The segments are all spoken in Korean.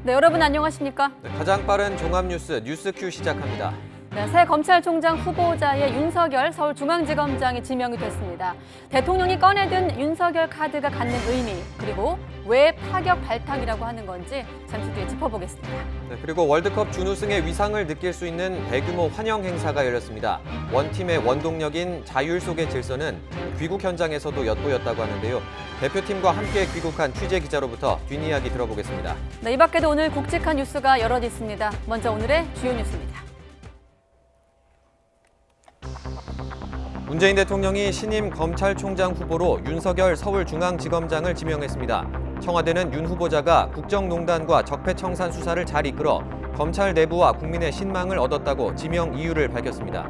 네, 여러분 안녕하십니까? 네, 가장 빠른 종합뉴스 뉴스큐 시작합니다. 네, 새 검찰총장 후보자의 윤석열 서울중앙지검장이 지명이 됐습니다. 대통령이 꺼내든 윤석열 카드가 갖는 의미, 그리고 왜 파격 발탁이라고 하는 건지 잠시 뒤에 짚어보겠습니다. 네, 그리고 월드컵 준우승의 위상을 느낄 수 있는 대규모 환영 행사가 열렸습니다. 원팀의 원동력인 자율 속의 질서는 귀국 현장에서도 엿보였다고 하는데요. 대표팀과 함께 귀국한 취재 기자로부터 뒷이야기 들어보겠습니다. 네, 이 밖에도 오늘 굵직한 뉴스가 여럿 있습니다. 먼저 오늘의 주요 뉴스입니다. 문재인 대통령이 신임 검찰총장 후보로 윤석열 서울중앙지검장을 지명했습니다. 청와대는 윤 후보자가 국정농단과 적폐청산 수사를 잘 이끌어 검찰 내부와 국민의 신망을 얻었다고 지명 이유를 밝혔습니다.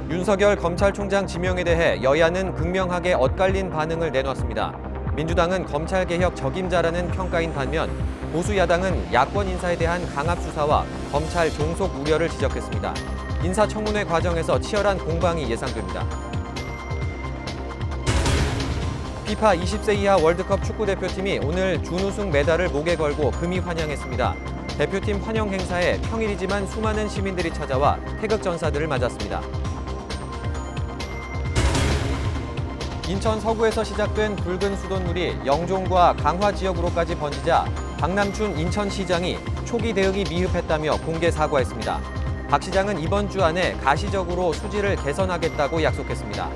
윤석열 검찰총장 지명에 대해 여야는 극명하게 엇갈린 반응을 내놨습니다. 민주당은 검찰개혁 적임자라는 평가인 반면 보수 야당은 야권 인사에 대한 강압 수사와 검찰 종속 우려를 지적했습니다. 인사청문회 과정에서 치열한 공방이 예상됩니다. 피파 20세 이하 월드컵 축구대표팀이 오늘 준우승 메달을 목에 걸고 금이 환영했습니다. 대표팀 환영 행사에 평일이지만 수많은 시민들이 찾아와 태극전사들을 맞았습니다. 인천 서구에서 시작된 붉은 수돗물이 영종과 강화 지역으로까지 번지자 박남춘 인천시장이 초기 대응이 미흡했다며 공개 사과했습니다. 박 시장은 이번 주 안에 가시적으로 수질을 개선하겠다고 약속했습니다.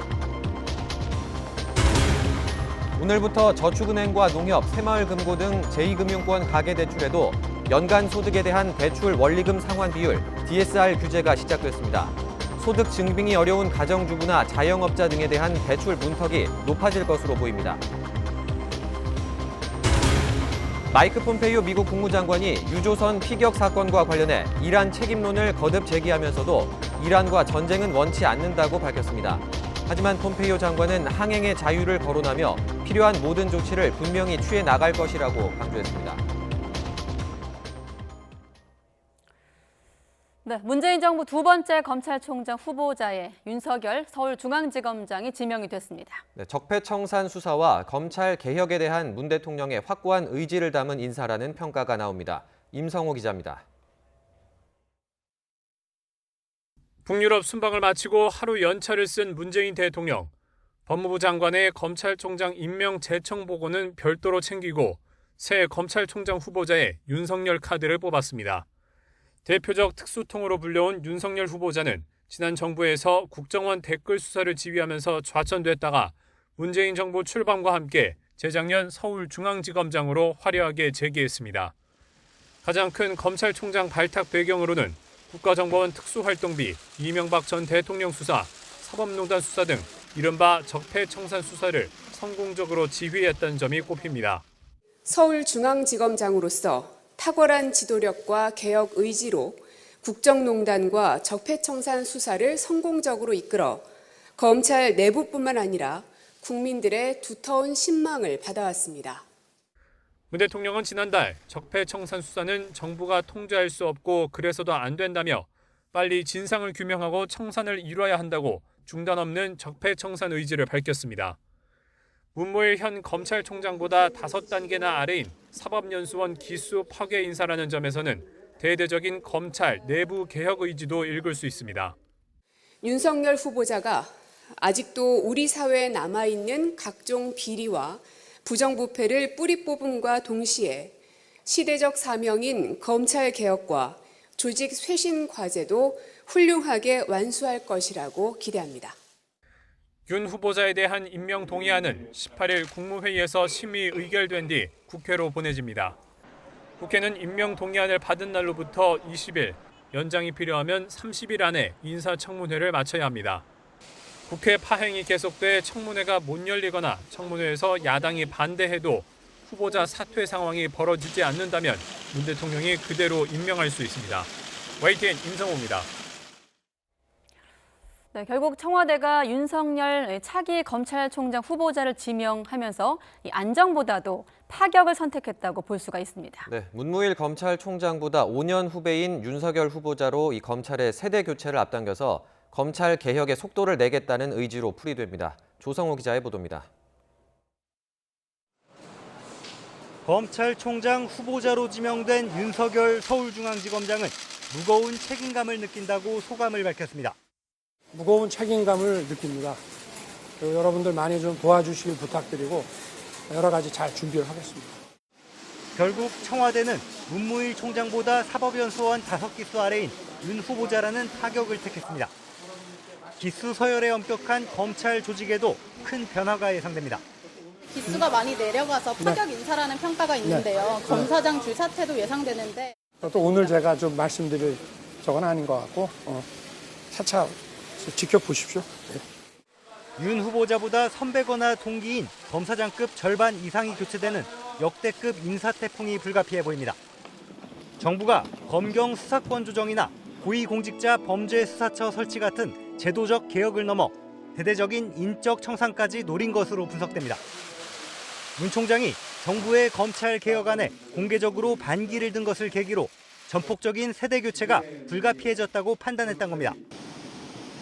오늘부터 저축은행과 농협, 새마을금고 등 제2금융권 가계대출에도 연간 소득에 대한 대출 원리금 상환 비율 DSR 규제가 시작됐습니다. 소득 증빙이 어려운 가정주부나 자영업자 등에 대한 대출 문턱이 높아질 것으로 보입니다. 마이크 폼페이오 미국 국무장관이 유조선 피격 사건과 관련해 이란 책임론을 거듭 제기하면서도 이란과 전쟁은 원치 않는다고 밝혔습니다. 하지만 폼페이오 장관은 항행의 자유를 거론하며 필요한 모든 조치를 분명히 취해 나갈 것이라고 강조했습니다. 네, 문재인 정부 두 번째 검찰총장 후보자에 윤석열 서울중앙지검장이 지명이 됐습니다. 네, 적폐청산 수사와 검찰 개혁에 대한 문 대통령의 확고한 의지를 담은 인사라는 평가가 나옵니다. 임성호 기자입니다. 북유럽 순방을 마치고 하루 연차를 쓴 문재인 대통령. 법무부 장관의 검찰총장 임명 제청 보고는 별도로 챙기고 새 검찰총장 후보자에 윤석열 카드를 뽑았습니다. 대표적 특수통으로 불려온 윤석열 후보자는 지난 정부에서 국정원 댓글 수사를 지휘하면서 좌천됐다가 문재인 정부 출범과 함께 재작년 서울중앙지검장으로 화려하게 재기했습니다. 가장 큰 검찰총장 발탁 배경으로는 국가정보원 특수활동비, 이명박 전 대통령 수사, 사법농단 수사 등 이른바 적폐청산 수사를 성공적으로 지휘했다는 점이 꼽힙니다. 서울중앙지검장으로서 탁월한 지도력과 개혁 의지로 국정농단과 적폐청산 수사를 성공적으로 이끌어 검찰 내부뿐만 아니라 국민들의 두터운 신망을 받아왔습니다. 문 대통령은 지난달 적폐청산 수사는 정부가 통제할 수 없고 그래서도 안 된다며 빨리 진상을 규명하고 청산을 이뤄야 한다고 중단 없는 적폐청산 의지를 밝혔습니다. 문무일 현 검찰총장보다 5단계나 아래인 사법연수원 기수 파괴 인사라는 점에서는 대대적인 검찰 내부 개혁 의지도 읽을 수 있습니다. 윤석열 후보자가 아직도 우리 사회에 남아있는 각종 비리와 부정부패를 뿌리 뽑음과 동시에 시대적 사명인 검찰 개혁과 조직 쇄신 과제도 훌륭하게 완수할 것이라고 기대합니다. 윤 후보자에 대한 임명 동의안은 18일 국무회의에서 심의 의결된 뒤 국회로 보내집니다. 국회는 임명 동의안을 받은 날로부터 20일, 연장이 필요하면 30일 안에 인사청문회를 마쳐야 합니다. 국회 파행이 계속돼 청문회가 못 열리거나 청문회에서 야당이 반대해도 후보자 사퇴 상황이 벌어지지 않는다면 문 대통령이 그대로 임명할 수 있습니다. YTN 임성호입니다. 네, 결국 청와대가 윤석열 차기 검찰총장 후보자를 지명하면서 이 안정보다도 파격을 선택했다고 볼 수가 있습니다. 네, 문무일 검찰총장보다 5년 후배인 윤석열 후보자로 이 검찰의 세대 교체를 앞당겨서 검찰 개혁의 속도를 내겠다는 의지로 풀이됩니다. 조성호 기자의 보도입니다. 검찰총장 후보자로 지명된 윤석열 서울중앙지검장은 무거운 책임감을 느낀다고 소감을 밝혔습니다. 무거운 책임감을 느낍니다. 여러분들 많이 좀 도와주시길 부탁드리고 여러 가지 잘 준비를 하겠습니다. 결국 청와대는 문무일 총장보다 사법연수원 5기수 아래인 윤 후보자라는 타격을 택했습니다. 기수 서열에 엄격한 검찰 조직에도 큰 변화가 예상됩니다. 기수가 많이 내려가서 파격 인사라는 평가가 있는데요. 검사장 줄 사퇴도 예상되는데. 또 오늘 제가 좀 말씀드릴 적은 아닌 것 같고 차차 지켜보십시오. 윤 후보자보다 선배거나 동기인 검사장급 절반 이상이 교체되는 역대급 인사태풍이 불가피해 보입니다. 정부가 검경 수사권 조정이나 고위공직자 범죄수사처 설치 같은 제도적 개혁을 넘어 대대적인 인적 청산까지 노린 것으로 분석됩니다. 문 총장이 정부의 검찰 개혁안에 공개적으로 반기를 든 것을 계기로 전폭적인 세대 교체가 불가피해졌다고 판단했던 겁니다.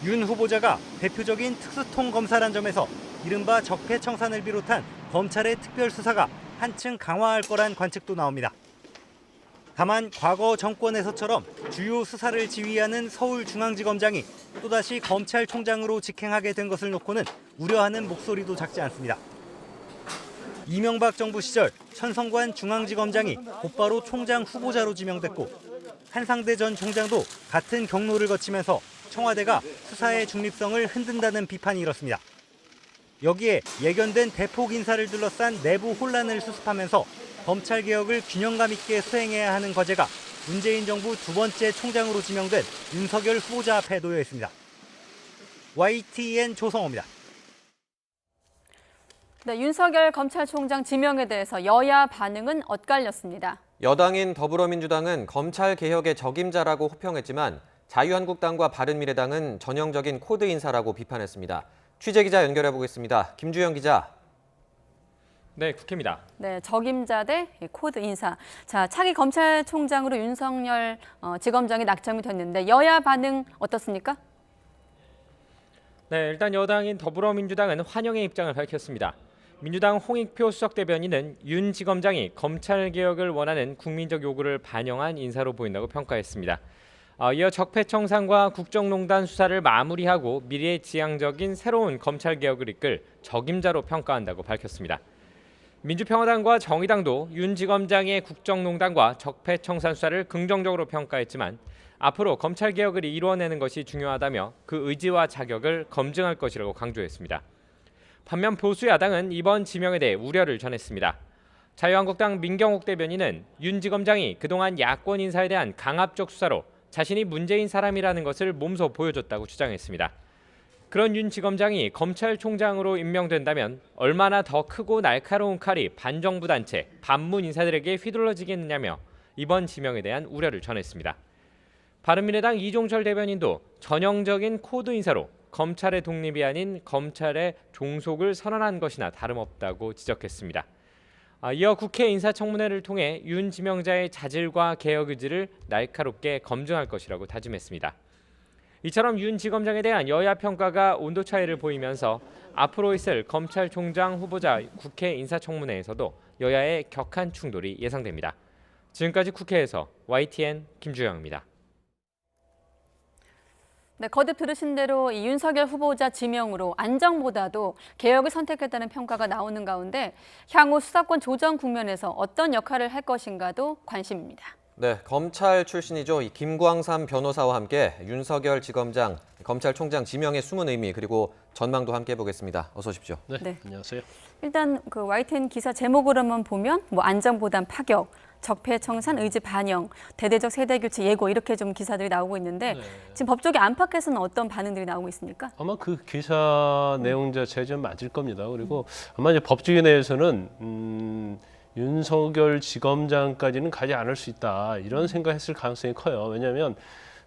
윤 후보자가 대표적인 특수통 검사란 점에서 이른바 적폐청산을 비롯한 검찰의 특별수사가 한층 강화할 거란 관측도 나옵니다. 다만 과거 정권에서처럼 주요 수사를 지휘하는 서울중앙지검장이 또다시 검찰총장으로 직행하게 된 것을 놓고는 우려하는 목소리도 작지 않습니다. 이명박 정부 시절 천성관 중앙지검장이 곧바로 총장 후보자로 지명됐고 한상대 전 총장도 같은 경로를 거치면서 청와대가 수사의 중립성을 흔든다는 비판이 일었습니다. 여기에 예견된 대폭 인사를 둘러싼 내부 혼란을 수습하면서 검찰 개혁을 균형감 있게 수행해야 하는 과제가 문재인 정부 두 번째 총장으로 지명된 윤석열 후보자 앞에 놓여 있습니다. YTN 조성호입니다. 네, 윤석열 검찰총장 지명에 대해서 여야 반응은 엇갈렸습니다. 여당인 더불어민주당은 검찰 개혁의 적임자라고 호평했지만 자유한국당과 바른미래당은 전형적인 코드 인사라고 비판했습니다. 취재 기자 연결해 보겠습니다. 김주영 기자. 네, 국회입니다. 네, 적임자 대 코드 인사. 자, 차기 검찰총장으로 윤석열 지검장이 낙점이 됐는데 여야 반응 어떻습니까? 네, 일단 여당인 더불어민주당은 환영의 입장을 밝혔습니다. 민주당 홍익표 수석대변인은 윤 지검장이 검찰 개혁을 원하는 국민적 요구를 반영한 인사로 보인다고 평가했습니다. 이어 적폐청산과 국정농단 수사를 마무리하고 미래지향적인 새로운 검찰 개혁을 이끌 적임자로 평가한다고 밝혔습니다. 민주평화당과 정의당도 윤 지검장의 국정농단과 적폐청산 수사를 긍정적으로 평가했지만 앞으로 검찰 개혁을 이루어내는 것이 중요하다며 그 의지와 자격을 검증할 것이라고 강조했습니다. 반면 보수 야당은 이번 지명에 대해 우려를 전했습니다. 자유한국당 민경욱 대변인은 윤 지검장이 그동안 야권 인사에 대한 강압적 수사로 자신이 문재인 사람이라는 것을 몸소 보여줬다고 주장했습니다. 그런 윤 지검장이 검찰총장으로 임명된다면 얼마나 더 크고 날카로운 칼이 반정부 단체, 반문 인사들에게 휘둘러지겠느냐며 이번 지명에 대한 우려를 전했습니다. 바른미래당 이종철 대변인도 전형적인 코드 인사로 검찰의 독립이 아닌 검찰의 종속을 선언한 것이나 다름없다고 지적했습니다. 이어 국회 인사청문회를 통해 윤 지명자의 자질과 개혁 의지를 날카롭게 검증할 것이라고 다짐했습니다. 이처럼 윤 지검장에 대한 여야 평가가 온도 차이를 보이면서 앞으로 있을 검찰총장 후보자 국회 인사청문회에서도 여야의 격한 충돌이 예상됩니다. 지금까지 국회에서 YTN 김주영입니다. 네, 거듭 들으신 대로 이 윤석열 후보자 지명으로 안정보다도 개혁을 선택했다는 평가가 나오는 가운데 향후 수사권 조정 국면에서 어떤 역할을 할 것인가도 관심입니다. 네, 검찰 출신이죠. 이 김광삼 변호사와 함께 윤석열 지검장, 검찰총장 지명의 숨은 의미 그리고 전망도 함께 보겠습니다. 어서 오십시오. 네. 안녕하세요. 일단 그 YTN 기사 제목으로만 보면 안정보단 파격, 적폐청산 의지 반영, 대대적 세대교체 예고 이렇게 좀 기사들이 나오고 있는데 지금 법조계 안팎에서는 어떤 반응들이 나오고 있습니까? 아마 그 기사 내용 자체가 좀 맞을 겁니다. 그리고 아마 이제 법조계 내에서는 윤석열 지검장까지는 가지 않을 수 있다 이런 생각했을 가능성이 커요. 왜냐하면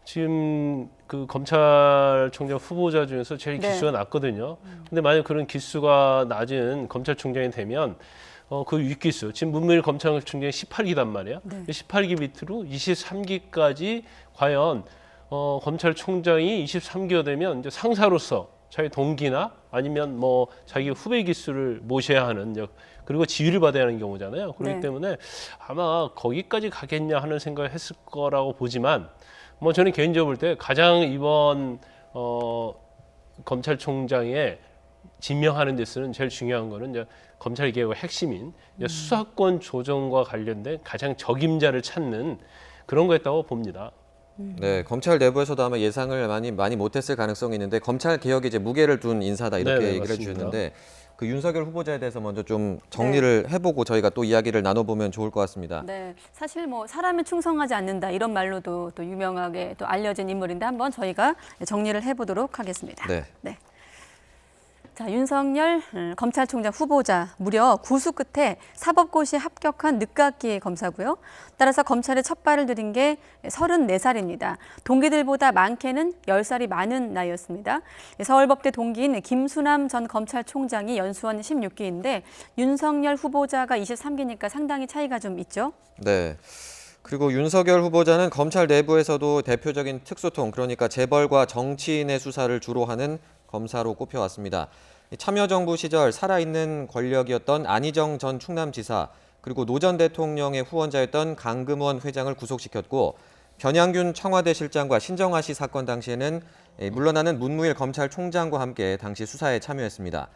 지금 그 검찰총장 후보자 중에서 제일 기수가 낮거든요. 근데 만약 그런 기수가 낮은 검찰총장이 되면 그 윗기수, 지금 문무일 검찰총장이 18기단 말이야. 18기 밑으로 23기까지 과연 검찰총장이 23기가 되면 이제 상사로서 자기 동기나 아니면 뭐 자기 후배 기수를 모셔야 하는 그리고 지휘를 받아야 하는 경우잖아요. 그렇기 네. 때문에 아마 거기까지 가겠냐 하는 생각을 했을 거라고 보지만 뭐 저는 개인적으로 볼 때 가장 이번 검찰총장에 지명하는 데서는 제일 중요한 거는 이제 검찰 개혁의 핵심인 이제 수사권 조정과 관련된 가장 적임자를 찾는 그런 거였다고 봅니다. 네, 검찰 내부에서도 아마 예상을 많이 못했을 가능성이 있는데 검찰 개혁에 이제 무게를 둔 인사다 이렇게 네네, 얘기를 맞습니다. 해주셨는데 그 윤석열 후보자에 대해서 먼저 좀 정리를 해보고 저희가 또 이야기를 나눠보면 좋을 것 같습니다. 네, 사실 뭐 사람에 충성하지 않는다 이런 말로도 또 유명하게 또 알려진 인물인데 한번 저희가 정리를 해보도록 하겠습니다. 네. 자, 윤석열 검찰총장 후보자 무려 구수 끝에 사법고시에 합격한 늦깎이 검사고요. 따라서 검찰에 첫 발을 들인 게 34살입니다. 동기들보다 많게는 10살이 많은 나이였습니다. 서울법대 동기인 김수남 전 검찰총장이 연수원 16기인데 윤석열 후보자가 23기니까 상당히 차이가 좀 있죠. 네. 그리고 윤석열 후보자는 검찰 내부에서도 대표적인 특수통, 그러니까 재벌과 정치인의 수사를 주로 하는 검사로 꼽혀왔습니다. 참여정부 시절 살아있는 권력이었던 안희정 전 충남지사, 그리고 노 전 대통령의 후원자였던 강금원 회장을 구속시켰고 변양균 청와대 실장과 신정아 씨 사건 당시에는 물러나는 문무일 검찰총장과 함께 당시 수사에 참여했습니다.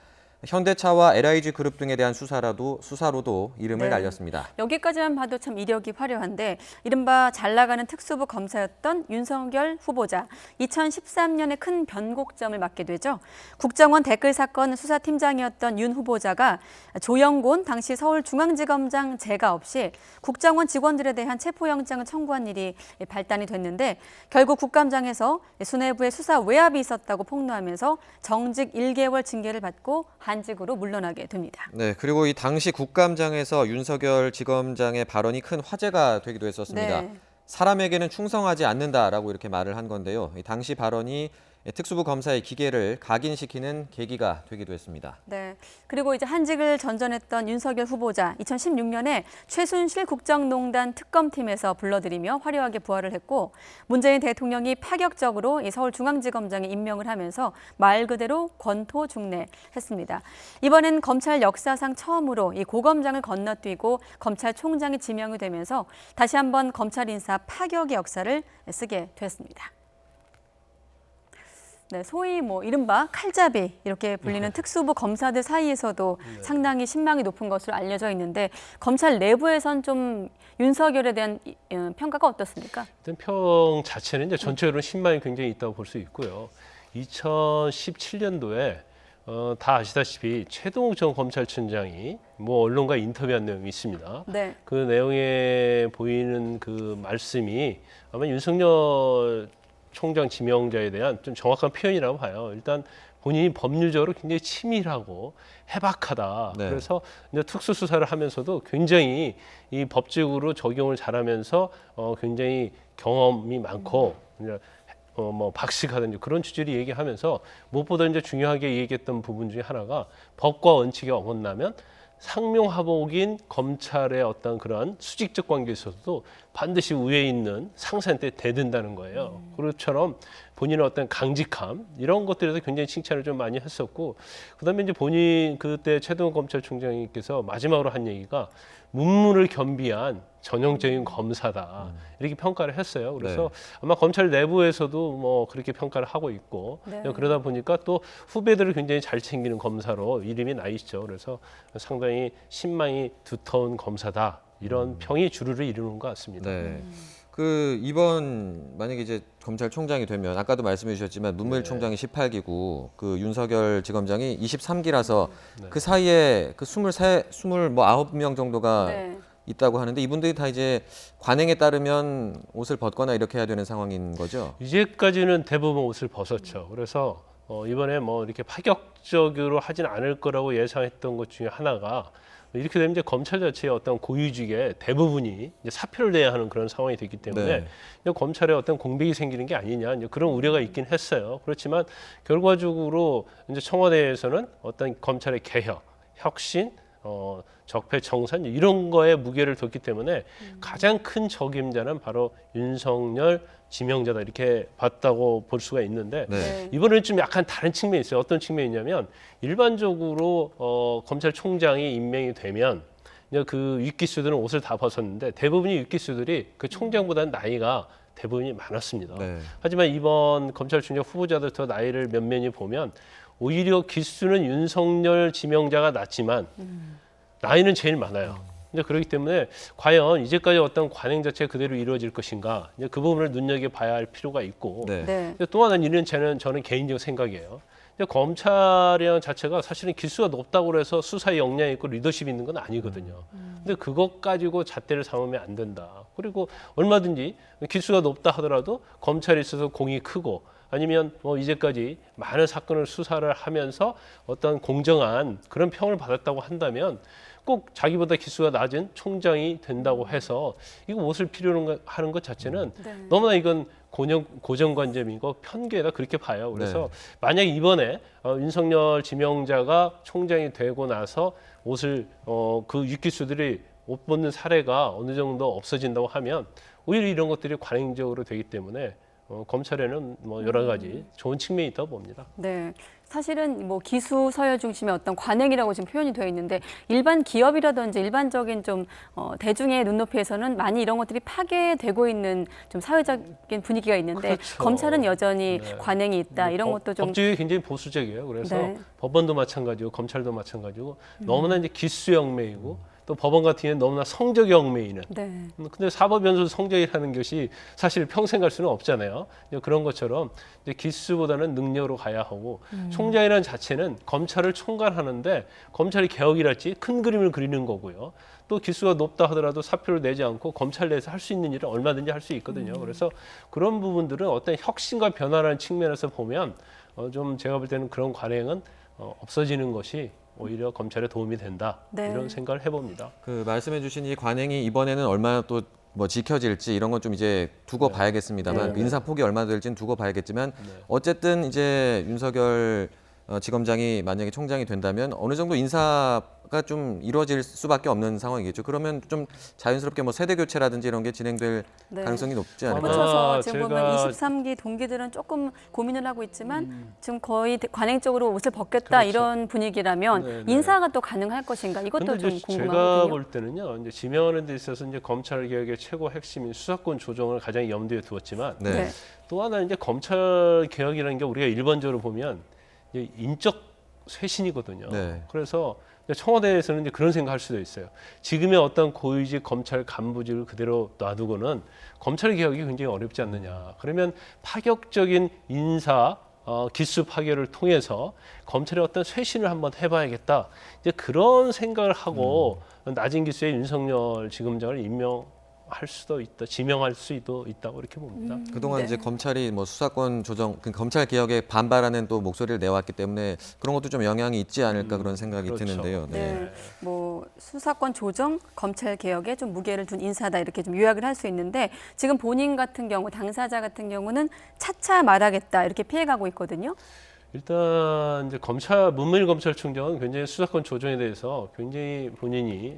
현대차와 LIG 그룹 등에 대한 수사로도 이름을 날렸습니다. 여기까지만 봐도 참 이력이 화려한데 이른바 잘 나가는 특수부 검사였던 윤석열 후보자. 2013년에 큰 변곡점을 맞게 되죠. 국정원 댓글 사건 수사팀장이었던 윤 후보자가 조영곤 당시 서울중앙지검장 제가 없이 국정원 직원들에 대한 체포영장을 청구한 일이 발단이 됐는데 결국 국감장에서 수뇌부의 수사 외압이 있었다고 폭로하면서 정직 1개월 징계를 받고 한직으로 물러나게 됩니다. 네, 그리고 이 당시 국감장에서 윤석열 지검장의 발언이 큰 화제가 되기도 했었습니다. 네. 사람에게는 충성하지 않는다라고 이렇게 말을 한 건데요. 이 당시 발언이 특수부 검사의 기계를 각인시키는 계기가 되기도 했습니다. 네. 그리고 이제 한직을 전전했던 윤석열 후보자 2016년에 최순실 국정농단 특검팀에서 불러들이며 화려하게 부활을 했고 문재인 대통령이 파격적으로 이 서울중앙지검장에 임명을 하면서 말 그대로 권토중례했습니다. 이번엔 검찰 역사상 처음으로 이 고검장을 건너뛰고 검찰총장이 지명이 되면서 다시 한번 검찰 인사 파격의 역사를 쓰게 됐습니다. 네, 소위 뭐 이른바 칼잡이 이렇게 불리는 특수부 검사들 사이에서도 상당히 신망이 높은 것으로 알려져 있는데 검찰 내부에선 좀 윤석열에 대한 평가가 어떻습니까? 일단 평 자체는 이제 전체적으로 신망이 굉장히 있다고 볼 수 있고요. 2017년도에 다 아시다시피 최동욱 전 검찰총장이 뭐 언론과 인터뷰한 내용이 있습니다. 네. 그 내용에 보이는 그 말씀이 아마 윤석열 총장 지명자에 대한 좀 정확한 표현이라고 봐요. 일단 본인이 법률적으로 굉장히 치밀하고 해박하다. 네. 그래서 이제 특수수사를 하면서도 굉장히 이 법적으로 적용을 잘하면서 굉장히 경험이 많고 이제 뭐 박식하든지 그런 취지를 얘기하면서 무엇보다 이제 중요하게 얘기했던 부분 중에 하나가 법과 원칙에 어긋나면 상명하복인 검찰의 어떤 그런 수직적 관계에 있어서도 반드시 위에 있는 상사한테 대든다는 거예요. 그것처럼 본인의 어떤 강직함 이런 것들에서 굉장히 칭찬을 좀 많이 했었고 그다음에 이제 본인 그때 최동욱 검찰총장님께서 마지막으로 한 얘기가 문무를 겸비한 전형적인 검사다 이렇게 평가를 했어요. 그래서 아마 검찰 내부에서도 뭐 그렇게 평가를 하고 있고 그러다 보니까 또 후배들을 굉장히 잘 챙기는 검사로 이름이 나 있죠. 그래서 상당히 신망이 두터운 검사다 이런 평이 주류를 이루는 것 같습니다. 네. 그 이번 만약에 이제 검찰총장이 되면 아까도 말씀해 주셨지만 문무일 총장이 18기고 그 윤석열 지검장이 23기라서 그 사이에 그 29명 정도가 있다고 하는데 이분들이 다 이제 관행에 따르면 옷을 벗거나 이렇게 해야 되는 상황인 거죠? 이제까지는 대부분 옷을 벗었죠. 그래서 이번에 뭐 이렇게 파격적으로 하진 않을 거라고 예상했던 것 중에 하나가 이렇게 되면 이제 검찰 자체의 어떤 고위직의 대부분이 이제 사표를 내야 하는 그런 상황이 됐기 때문에 이제 검찰에 어떤 공백이 생기는 게 아니냐 이제 그런 우려가 있긴 했어요. 그렇지만 결과적으로 이제 청와대에서는 어떤 검찰의 개혁, 혁신 적폐청산 이런 거에 무게를 뒀기 때문에 가장 큰 적임자는 바로 윤석열 지명자다 이렇게 봤다고 볼 수가 있는데 네. 이번에는 좀 약간 다른 측면이 있어요. 어떤 측면이냐면 일반적으로 검찰총장이 임명이 되면 이제 그 윗기수들은 옷을 다 벗었는데 대부분이 윗기수들이 그 총장보다는 나이가 대부분이 많았습니다. 네. 하지만 이번 검찰총장 후보자들부터 나이를 면면히 보면 오히려 기수는 윤석열 지명자가 낮지만 나이는 제일 많아요. 이제 그렇기 때문에 과연 이제까지 어떤 관행 자체가 그대로 이루어질 것인가 이제 그 부분을 눈여겨봐야 할 필요가 있고 네. 네. 또 하나는 이는 저는 개인적 생각이에요. 검찰이라는 자체가 사실은 기수가 높다고 해서 수사에 역량이 있고 리더십이 있는 건 아니거든요. 근데 그것 가지고 잣대를 삼으면 안 된다. 그리고 얼마든지 기수가 높다 하더라도 검찰에 있어서 공이 크고 아니면 이제까지 많은 사건을 수사를 하면서 어떤 공정한 그런 평을 받았다고 한다면 꼭 자기보다 기수가 낮은 총장이 된다고 해서 이거 옷을 필요로 하는 것 자체는 네. 너무나 이건 고정관념이고 편견이다 그렇게 봐요. 그래서 만약 이번에 윤석열 지명자가 총장이 되고 나서 옷을 그 윗기수들이 옷 벗는 사례가 어느 정도 없어진다고 하면 오히려 이런 것들이 관행적으로 되기 때문에 검찰에는 여러 가지 좋은 측면이 있다고 봅니다. 네. 사실은 기수 서열 중심의 어떤 관행이라고 지금 표현이 되어 있는데 일반 기업이라든지 일반적인 좀 대중의 눈높이에서는 많이 이런 것들이 파괴되고 있는 좀 사회적인 분위기가 있는데 그렇죠. 검찰은 여전히 네. 관행이 있다 이런 것도 좀 법조계 굉장히 보수적이에요. 그래서 네. 법원도 마찬가지고 검찰도 마찬가지고 너무나 이제 기수 영매이고 또 법원 같은 경우는 너무나 성적 영매이는. 네. 근데 사법연수 성적이라는 것이 사실 평생 갈 수는 없잖아요. 그런 것처럼 이제 기수보다는 능력으로 가야 하고 총장이라는 자체는 검찰을 총괄하는데 검찰이 개혁이랄지 큰 그림을 그리는 거고요. 또 기수가 높다 하더라도 사표를 내지 않고 검찰 내에서 할 수 있는 일을 얼마든지 할 수 있거든요. 그래서 그런 부분들은 어떤 혁신과 변화라는 측면에서 보면 좀 제가 볼 때는 그런 관행은 없어지는 것이 오히려 검찰에 도움이 된다. 네. 이런 생각을 해봅니다. 그 말씀해주신 이 관행이 이번에는 얼마나 또 지켜질지 이런 건 좀 이제 두고 봐야겠습니다만 네. 인사 폭이 얼마나 될지는 두고 봐야겠지만 네. 어쨌든 이제 윤석열 지검장이 만약에 총장이 된다면 어느 정도 인사가 좀 이루어질 수밖에 없는 상황이겠죠. 그러면 좀 자연스럽게 세대 교체라든지 이런 게 진행될 네. 가능성이 높지 않을까. 덧붙여서 지금 보면 제가 23기 동기들은 조금 고민을 하고 있지만 지금 거의 관행적으로 옷을 벗겠다 그렇죠. 이런 분위기라면 네, 네. 인사가 또 가능할 것인가 이것도 근데 좀 이제 제가 궁금하거든요. 볼 때는요. 이제 지명하는 데 있어서 이제 검찰 개혁의 최고 핵심인 수사권 조정을 가장 염두에 두었지만 네. 네. 또 하나 이제 검찰 개혁이라는 게 우리가 일반적으로 보면 이제 인적 쇄신이거든요. 네. 그래서 청와대에서는 이제 그런 생각할 수도 있어요. 지금의 어떤 고위직 검찰 간부직을 그대로 놔두고는 검찰 개혁이 굉장히 어렵지 않느냐. 그러면 파격적인 인사 기수 파괴를 통해서 검찰의 어떤 쇄신을 한번 해봐야겠다. 이제 그런 생각을 하고 낮은 기수의 윤석열 지검장을 임명할 수도 있다, 지명할 수도 있다고 이렇게 봅니다. 그동안 네. 이제 검찰이 수사권 조정, 검찰 개혁에 반발하는 또 목소리를 내왔기 때문에 그런 것도 좀 영향이 있지 않을까 그런 생각이 그렇죠. 드는데요. 네. 수사권 조정, 검찰 개혁에 좀 무게를 둔 인사다 이렇게 좀 요약을 할 수 있는데 지금 본인 같은 경우, 당사자 같은 경우는 차차 말하겠다 이렇게 피해가고 있거든요. 일단 이제 문무일 검찰총장은 굉장히 수사권 조정에 대해서 굉장히 본인이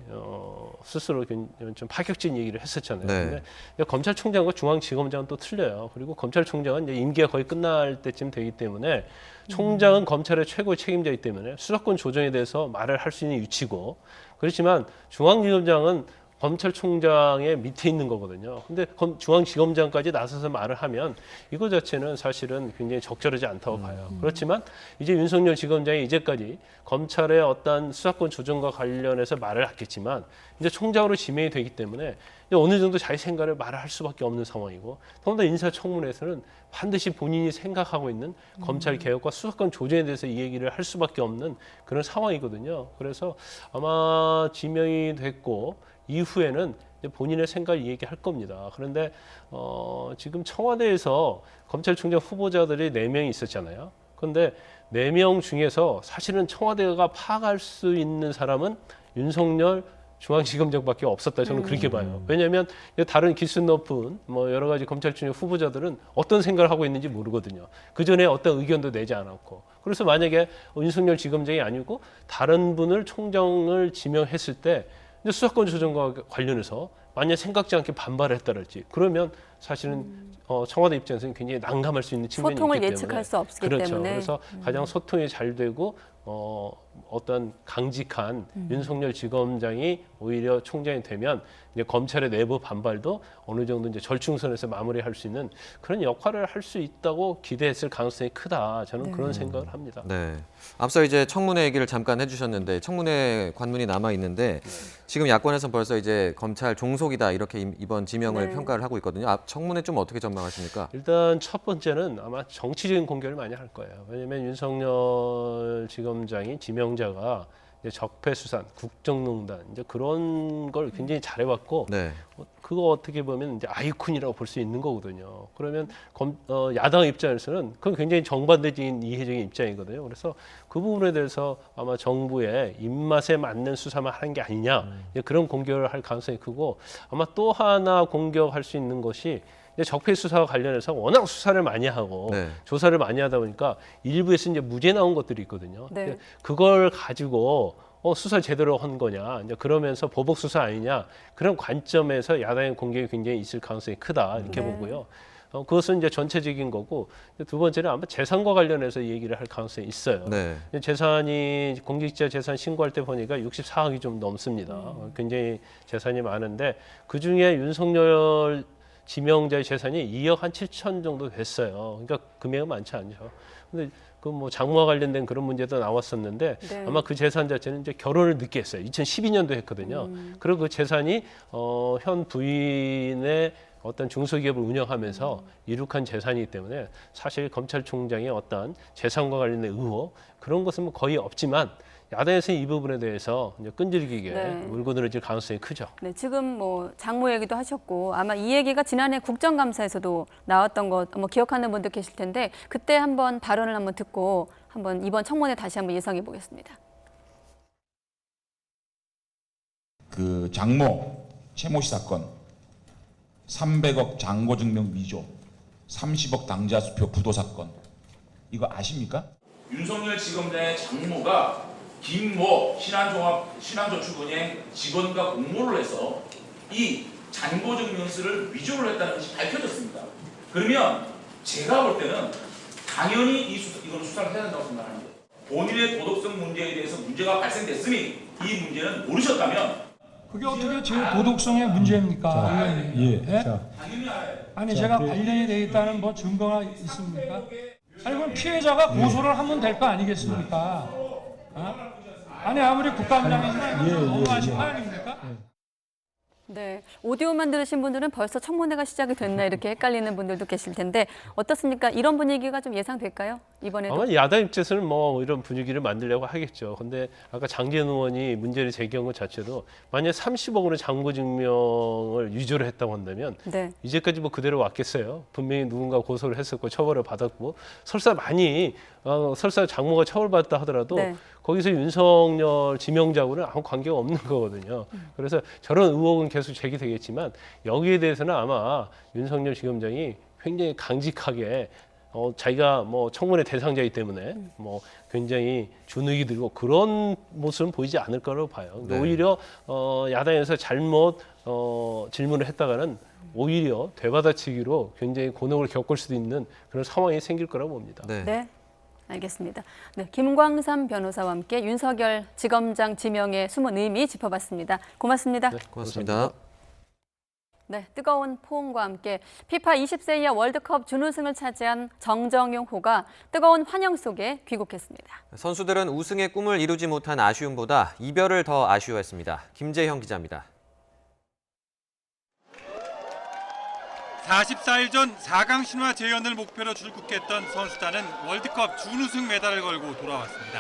스스로 좀 파격적인 얘기를 했었잖아요. 네. 근데 검찰총장과 중앙지검장은 또 틀려요. 그리고 검찰총장은 이제 임기가 거의 끝날 때쯤 되기 때문에 총장은 검찰의 최고의 책임자이기 때문에 수사권 조정에 대해서 말을 할 수 있는 위치고 그렇지만 중앙지검장은 검찰총장의 밑에 있는 거거든요. 근데 중앙지검장까지 나서서 말을 하면 이거 자체는 사실은 굉장히 적절하지 않다고 봐요. 그렇지만 이제 윤석열 지검장이 이제까지 검찰의 어떤 수사권 조정과 관련해서 말을 했겠지만 이제 총장으로 지명이 되기 때문에 이제 어느 정도 자기 생각을 말을 할 수밖에 없는 상황이고 더군다나 인사청문회에서는 반드시 본인이 생각하고 있는 검찰 개혁과 수사권 조정에 대해서 이 얘기를 할 수밖에 없는 그런 상황이거든요. 그래서 아마 지명이 됐고 이후에는 본인의 생각을 얘기할 겁니다. 그런데 지금 청와대에서 검찰총장 후보자들이 4명이 있었잖아요. 그런데 4명 중에서 사실은 청와대가 파악할 수 있는 사람은 윤석열 중앙지검장밖에 없었다. 저는 그렇게 봐요. 왜냐하면 다른 기수 높은 여러 가지 검찰총장 후보자들은 어떤 생각을 하고 있는지 모르거든요. 그 전에 어떤 의견도 내지 않았고 그래서 만약에 윤석열 지검장이 아니고 다른 분을 총장을 지명했을 때 이제 수사권 조정과 관련해서 만약 생각지 않게 반발을 했다랄지 그러면 사실은 청와대 입장에서는 굉장히 난감할 수 있는 측면이 소통을 있기 때문에 예측할 수 없기 그렇죠. 때문에. 그래서 가장 소통이 잘 되고 어떤 강직한 윤석열 지검장이 오히려 총장이 되면 이제 검찰의 내부 반발도 어느 정도 이제 절충선에서 마무리할 수 있는 그런 역할을 할 수 있다고 기대했을 가능성이 크다. 저는 그런 생각을 합니다. 네. 앞서 이제 청문회 얘기를 잠깐 해주셨는데 청문회 관문이 남아 있는데 지금 야권에서 벌써 이제 검찰 종속이다 이렇게 이번 지명을 네. 평가를 하고 있거든요. 청문회 좀 어떻게 전망하십니까? 일단 첫 번째는 아마 정치적인 공격을 많이 할 거예요. 왜냐하면 윤석열 지검장이 지명자가 이제 적폐수산, 국정농단 이제 그런 걸 굉장히 잘해왔고 네. 그거 어떻게 보면 이제 아이콘이라고 볼 수 있는 거거든요. 그러면 야당 입장에서는 그건 굉장히 정반대적인 이해적인 입장이거든요. 그래서 그 부분에 대해서 아마 정부의 입맛에 맞는 수사만 하는 게 아니냐 이제 그런 공격을 할 가능성이 크고 아마 또 하나 공격할 수 있는 것이 이제 적폐 수사와 관련해서 워낙 수사를 많이 하고 네. 조사를 많이 하다 보니까 일부에서 이제 무죄 나온 것들이 있거든요. 네. 근데 그걸 가지고 수사 제대로 한 거냐, 이제 그러면서 보복 수사 아니냐 그런 관점에서 야당의 공격이 굉장히 있을 가능성이 크다 이렇게 네. 보고요. 그것은 이제 전체적인 거고 두 번째는 아마 재산과 관련해서 얘기를 할 가능성이 있어요. 네. 재산이 공직자 재산 신고할 때 보니까 64억이 좀 넘습니다. 굉장히 재산이 많은데 그 중에 윤석열 지명자의 재산이 2억 한 7천 정도 됐어요. 그러니까 금액은 많지 않죠. 근데 그 뭐 장모와 관련된 그런 문제도 나왔었는데 네. 아마 그 재산 자체는 이제 결혼을 늦게 했어요. 2012년도 했거든요. 그리고 그 재산이 현 부인의 어떤 중소기업을 운영하면서 이룩한 재산이기 때문에 사실 검찰총장의 어떤 재산과 관련된 의혹 그런 것은 뭐 거의 없지만 야당에서는 이 부분에 대해서 이제 끈질기게 네. 물고 늘어질 가능성이 크죠. 네, 지금 뭐 장모 얘기도 하셨고 아마 이 얘기가 지난해 국정감사에서도 나왔던 거 뭐 기억하는 분들 계실 텐데 그때 한번 발언을 한번 듣고 한번 이번 청문회 다시 한번 예상해 보겠습니다. 그 장모 최모 씨 사건 300억 장고 증명 위조 30억 당자 수표 부도 사건 이거 아십니까? 윤석열 지검장의 장모가 김모 신한저축은행 직원과 공모를 해서 이 잔고증명서를 위조를 했다는 것이 밝혀졌습니다. 그러면 제가 볼 때는 당연히 이건 수사를 해야 된다고 생각합니다. 본인의 도덕성 문제에 대해서 문제가 발생됐으니 이 문제는 모르셨다면 그게 어떻게 제 도덕성의 문제입니까? 의원님? 예? 당연히 알아요. 아니 제가 관련이 돼 있다는 뭐 증거가 있습니까? 아니 그럼 피해자가 고소를 하면 될 거 아니겠습니까? 아니 아무리 국감장이지만 너무하신 거 아닙니까? 네, 오디오만 들으신 분들은 벌써 청문회가 시작이 됐나 이렇게 헷갈리는 분들도 계실 텐데 어떻습니까? 이런 분위기가 좀 예상될까요? 이번에도? 아마 야당 입장에서는 뭐 이런 분위기를 만들려고 하겠죠. 근데 아까 장재현 의원이 문제를 제기한 것 자체도 만약 30억으로 장고 증명을 위조를 했다고 한다면 네. 이제까지 뭐 그대로 왔겠어요. 분명히 누군가 고소를 했었고 처벌을 받았고 설사 장모가 처벌받았다 하더라도 네. 거기서 윤석열 지명자하고는 아무 관계가 없는 거거든요. 그래서 저런 의혹은 계속 제기되겠지만 여기에 대해서는 아마 윤석열 지검장이 굉장히 강직하게 자기가 뭐 청문회 대상자이기 때문에 뭐 굉장히 주눅이 들고 그런 모습은 보이지 않을 거라고 봐요. 네. 오히려 야당에서 잘못 질문을 했다가는 오히려 되받아치기로 굉장히 곤혹을 겪을 수도 있는 그런 상황이 생길 거라고 봅니다. 네. 네, 알겠습니다. 네, 김광삼 변호사와 함께 윤석열 지검장 지명의 숨은 의미 짚어봤습니다. 고맙습니다. 네, 고맙습니다. 네, 뜨거운 포옹과 함께 피파 20세 이하 월드컵 준우승을 차지한 정정용 호가 뜨거운 환영 속에 귀국했습니다. 선수들은 우승의 꿈을 이루지 못한 아쉬움보다 이별을 더 아쉬워했습니다. 김재형 기자입니다. 44일 전 4강 신화 재현을 목표로 출국했던 선수단은 월드컵 준우승 메달을 걸고 돌아왔습니다.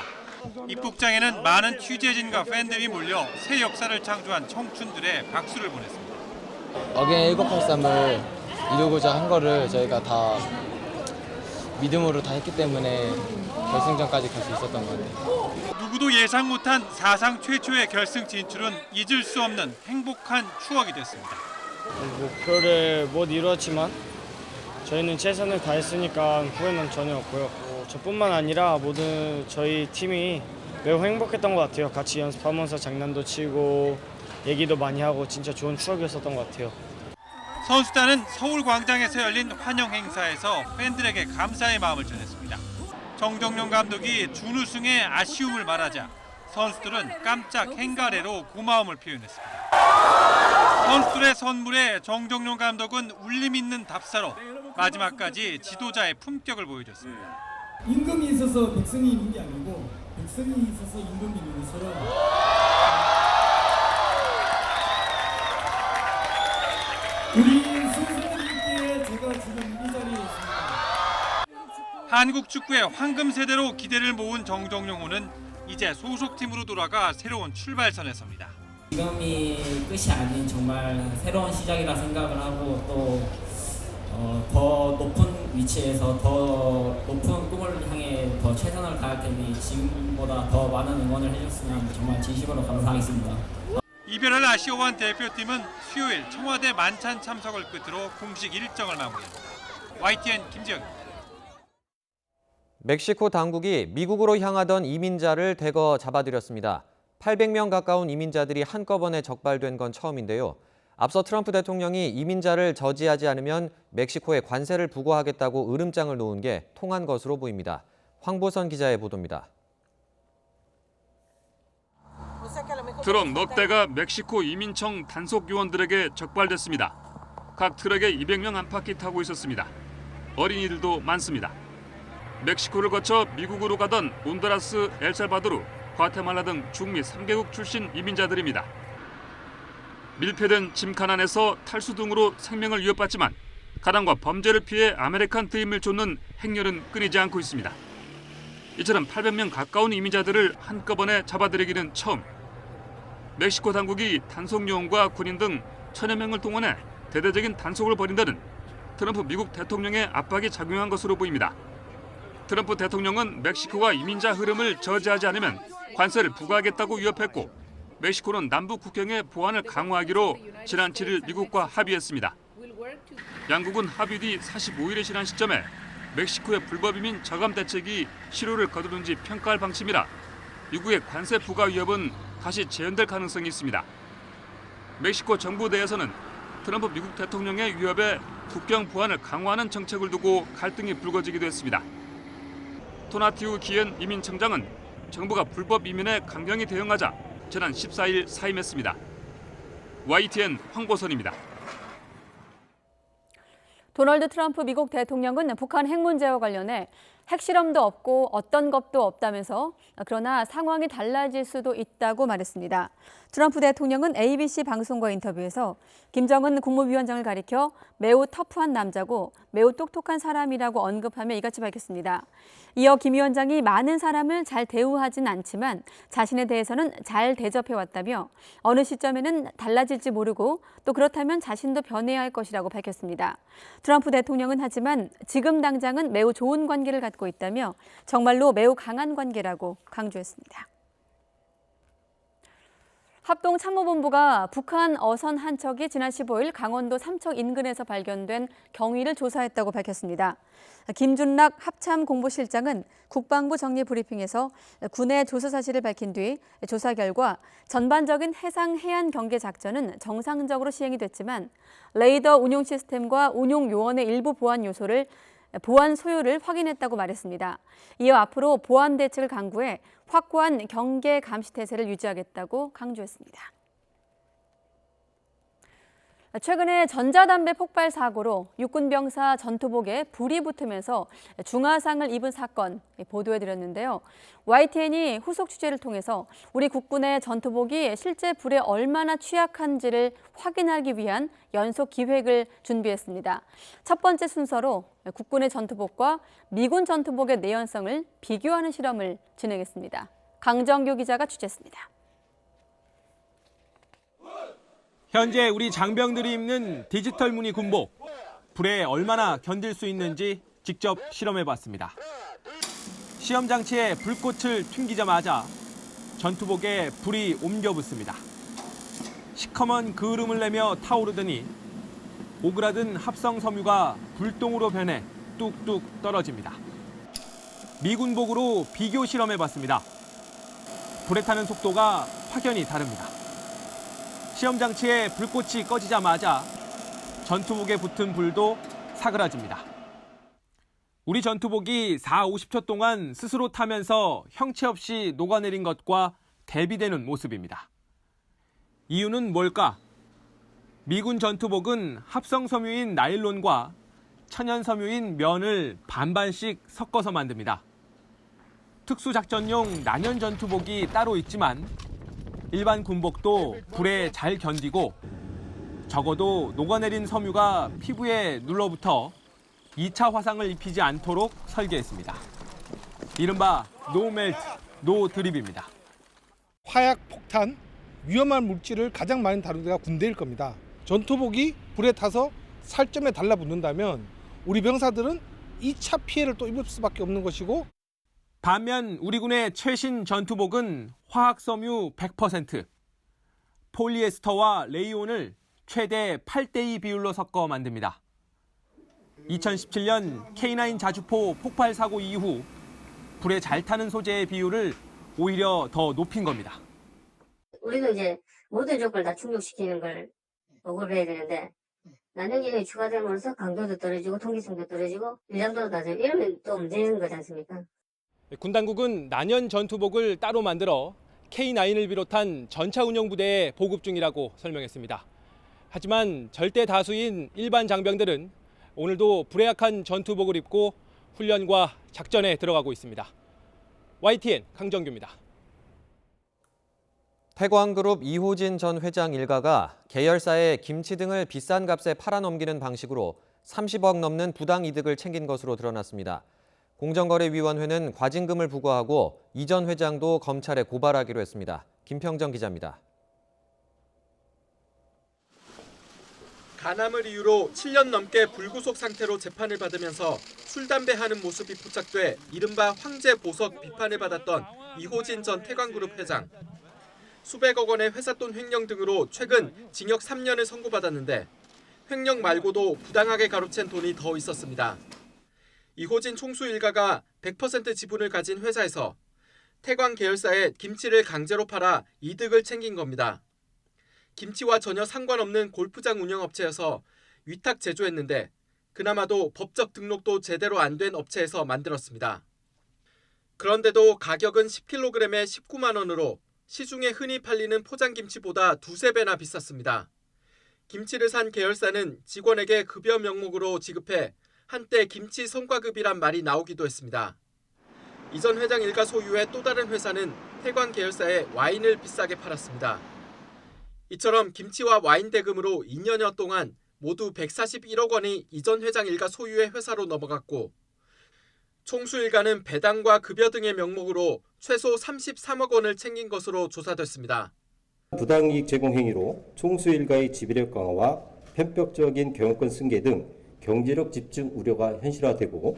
입국장에는 많은 취재진과 팬들이 몰려 새 역사를 창조한 청춘들의 박수를 보냈습니다. 어게인 1983을 이루고자 한 거를 저희가 다 믿음으로 다 했기 때문에 결승전까지 갈 수 있었던 것 같아요. 누구도 예상 못한 사상 최초의 결승 진출은 잊을 수 없는 행복한 추억이 됐습니다. 목표를 못 이루었지만 저희는 최선을 다했으니까 후회는 전혀 없고요. 저뿐만 아니라 모든 저희 팀이 매우 행복했던 것 같아요. 같이 연습하면서 장난도 치고 얘기도 많이 하고 진짜 좋은 추억이었었던 것 같아요. 선수단은 서울광장에서 열린 환영 행사에서 팬들에게 감사의 마음을 전했습니다. 정정용 감독이 준우승의 아쉬움을 말하자 선수들은 깜짝 행가래로 고마움을 표현했습니다. 선수들의 선물에 정정용 감독은 울림 있는 답사로 마지막까지 지도자의 품격을 보여줬습니다. 임금이 있어서 백성이 있는 게 아니고 백성이 있어서 임금이 있는 것처럼 우리 선수들께 제가 지금 이 자리에 있습니다. 한국 축구의 황금 세대로 기대를 모은 정정용호는 이제 소속팀으로 돌아가 새로운 출발선에 섭니다. 지금이 끝이 아닌 정말 새로운 시작이라 생각을 하고 또 더 높은 위치에서 더 높은 꿈을 향해 더 최선을 다할 테니 지금보다 더 많은 응원을 해줬으면 정말 진심으로 감사하겠습니다. 이별을 아쉬워한 대표팀은 수요일 청와대 만찬 참석을 끝으로 공식 일정을 마무리합니다. YTN 김지영입니다. 멕시코 당국이 미국으로 향하던 이민자를 대거 잡아들였습니다. 800명 가까운 이민자들이 한꺼번에 적발된 건 처음인데요. 앞서 트럼프 대통령이 이민자를 저지하지 않으면 멕시코에 관세를 부과하겠다고 으름장을 놓은 게 통한 것으로 보입니다. 황보선 기자의 보도입니다. 트럭 넉 대가 멕시코 이민청 단속 요원들에게 적발됐습니다. 각 트럭에 200명 안팎이 타고 있었습니다. 어린이들도 많습니다. 멕시코를 거쳐 미국으로 가던 온두라스, 엘살바도르, 과테말라 등 중미 3개국 출신 이민자들입니다. 밀폐된 짐칸 안에서 탈수 등으로 생명을 위협받지만 가담과 범죄를 피해 아메리칸 드림을 쫓는 행렬은 끊이지 않고 있습니다. 이처럼 800명 가까운 이민자들을 한꺼번에 잡아들이기는 처음. 멕시코 당국이 단속 요원과 군인 등 1000여 명을 동원해 대대적인 단속을 벌인다는 트럼프 미국 대통령의 압박이 작용한 것으로 보입니다. 트럼프 대통령은 멕시코가 이민자 흐름을 저지하지 않으면 관세를 부과하겠다고 위협했고 멕시코는 남북 국경의 보안을 강화하기로 지난 7일 미국과 합의했습니다. 양국은 합의 뒤 45일이 지난 시점에 멕시코의 불법 이민 저감 대책이 실효를 거두는지 평가할 방침이라 미국의 관세 부과 위협은 다시 재현될 가능성이 있습니다. 멕시코 정부 내에서는 트럼프 미국 대통령의 위협에 국경 보안을 강화하는 정책을 두고 갈등이 불거지기도 했습니다. 토나티우 기엔 이민청장은 정부가 불법 이민에 강경히 대응하자 지난 14일 사임했습니다. YTN 황보선입니다. 도널드 트럼프 미국 대통령은 북한 핵 문제와 관련해 핵실험도 없고 어떤 겁도 없다면서 그러나 상황이 달라질 수도 있다고 말했습니다. 트럼프 대통령은 ABC 방송과 인터뷰에서 김정은 국무위원장을 가리켜 매우 터프한 남자고 매우 똑똑한 사람이라고 언급하며 이같이 밝혔습니다. 이어 김 위원장이 많은 사람을 잘 대우하진 않지만 자신에 대해서는 잘 대접해왔다며 어느 시점에는 달라질지 모르고 또 그렇다면 자신도 변해야 할 것이라고 밝혔습니다. 트럼프 대통령은 하지만 지금 당장은 매우 좋은 관계를 갖고 있다며 정말로 매우 강한 관계라고 강조했습니다. 합동참모본부가 북한 어선 한 척이 지난 15일 강원도 삼척 인근에서 발견된 경위를 조사했다고 밝혔습니다. 김준락 합참공보실장은 국방부 정례브리핑에서 군의 조사 사실을 밝힌 뒤 조사 결과 전반적인 해상 해안 경계 작전은 정상적으로 시행이 됐지만 레이더 운용 시스템과 운용 요원의 일부 보안 소요를 확인했다고 말했습니다. 이어 앞으로 보안 대책을 강구해 확고한 경계 감시 태세를 유지하겠다고 강조했습니다. 최근에 전자담배 폭발 사고로 육군 병사 전투복에 불이 붙으면서 중화상을 입은 사건 보도해드렸는데요. YTN이 후속 취재를 통해서 우리 국군의 전투복이 실제 불에 얼마나 취약한지를 확인하기 위한 연속 기획을 준비했습니다. 첫 번째 순서로 국군의 전투복과 미군 전투복의 내연성을 비교하는 실험을 진행했습니다. 강정규 기자가 취재했습니다. 현재 우리 장병들이 입는 디지털 무늬 군복, 불에 얼마나 견딜 수 있는지 직접 실험해봤습니다. 시험 장치에 불꽃을 튕기자마자 전투복에 불이 옮겨 붙습니다. 시커먼 그을음을 내며 타오르더니 오그라든 합성 섬유가 불똥으로 변해 뚝뚝 떨어집니다. 미군복으로 비교 실험해봤습니다. 불에 타는 속도가 확연히 다릅니다. 시험 장치에 불꽃이 꺼지자마자 전투복에 붙은 불도 사그라집니다. 우리 전투복이 40-50초 동안 스스로 타면서 형체 없이 녹아내린 것과 대비되는 모습입니다. 이유는 뭘까? 미군 전투복은 합성 섬유인 나일론과 천연 섬유인 면을 반반씩 섞어서 만듭니다. 특수작전용 난연 전투복이 따로 있지만 일반 군복도 불에 잘 견디고 적어도 녹아내린 섬유가 피부에 눌러붙어 2차 화상을 입히지 않도록 설계했습니다. 이른바 노멜트, 노드립입니다. 화약, 폭탄, 위험한 물질을 가장 많이 다루는 데가 군대일 겁니다. 전투복이 불에 타서 살점에 달라붙는다면 우리 병사들은 2차 피해를 또 입을 수밖에 없는 것이고, 반면 우리 군의 최신 전투복은 화학섬유 100%, 폴리에스터와 레이온을 최대 8:2 비율로 섞어 만듭니다. 2017년 K9 자주포 폭발 사고 이후 불에 잘 타는 소재의 비율을 오히려 더 높인 겁니다. 우리도 이제 모든 조건을 다 충족시키는 걸 보고를 해야 되는데 난연 기능이 추가됨으로써 강도도 떨어지고 통기성도 떨어지고 밀감도도 낮아지고 이러면 또 문제인 거지 않습니까? 군 당국은 난연 전투복을 따로 만들어 K9을 비롯한 전차 운영 부대에 보급 중이라고 설명했습니다. 하지만 절대 다수인 일반 장병들은 오늘도 불에 약한 전투복을 입고 훈련과 작전에 들어가고 있습니다. YTN 강정규입니다. 태광그룹 이호진 전 회장 일가가 계열사에 김치 등을 비싼 값에 팔아넘기는 방식으로 30억 넘는 부당 이득을 챙긴 것으로 드러났습니다. 공정거래위원회는 과징금을 부과하고 이 전 회장도 검찰에 고발하기로 했습니다. 김평정 기자입니다. 간암을 이유로 7년 넘게 불구속 상태로 재판을 받으면서 술, 담배 하는 모습이 포착돼 이른바 황제 보석 비판을 받았던 이호진 전 태광그룹 회장. 수백억 원의 회삿돈 횡령 등으로 최근 징역 3년을 선고받았는데 횡령 말고도 부당하게 가로챈 돈이 더 있었습니다. 이호진 총수 일가가 100% 지분을 가진 회사에서 태광 계열사에 김치를 강제로 팔아 이득을 챙긴 겁니다. 김치와 전혀 상관없는 골프장 운영업체여서 위탁 제조했는데 그나마도 법적 등록도 제대로 안 된 업체에서 만들었습니다. 그런데도 가격은 10kg에 19만 원으로 시중에 흔히 팔리는 포장김치보다 2~3배나 비쌌습니다. 김치를 산 계열사는 직원에게 급여 명목으로 지급해 한때 김치 성과급이란 말이 나오기도 했습니다. 이 전 회장 일가 소유의 또 다른 회사는 태광 계열사에 와인을 비싸게 팔았습니다. 이처럼 김치와 와인 대금으로 2년여 동안 모두 141억 원이 이 전 회장 일가 소유의 회사로 넘어갔고 총수 일가는 배당과 급여 등의 명목으로 최소 33억 원을 챙긴 것으로 조사됐습니다. 부당이익 제공 행위로 총수 일가의 지배력 강화와 편법적인 경영권 승계 등 경제력 집중 우려가 현실화되고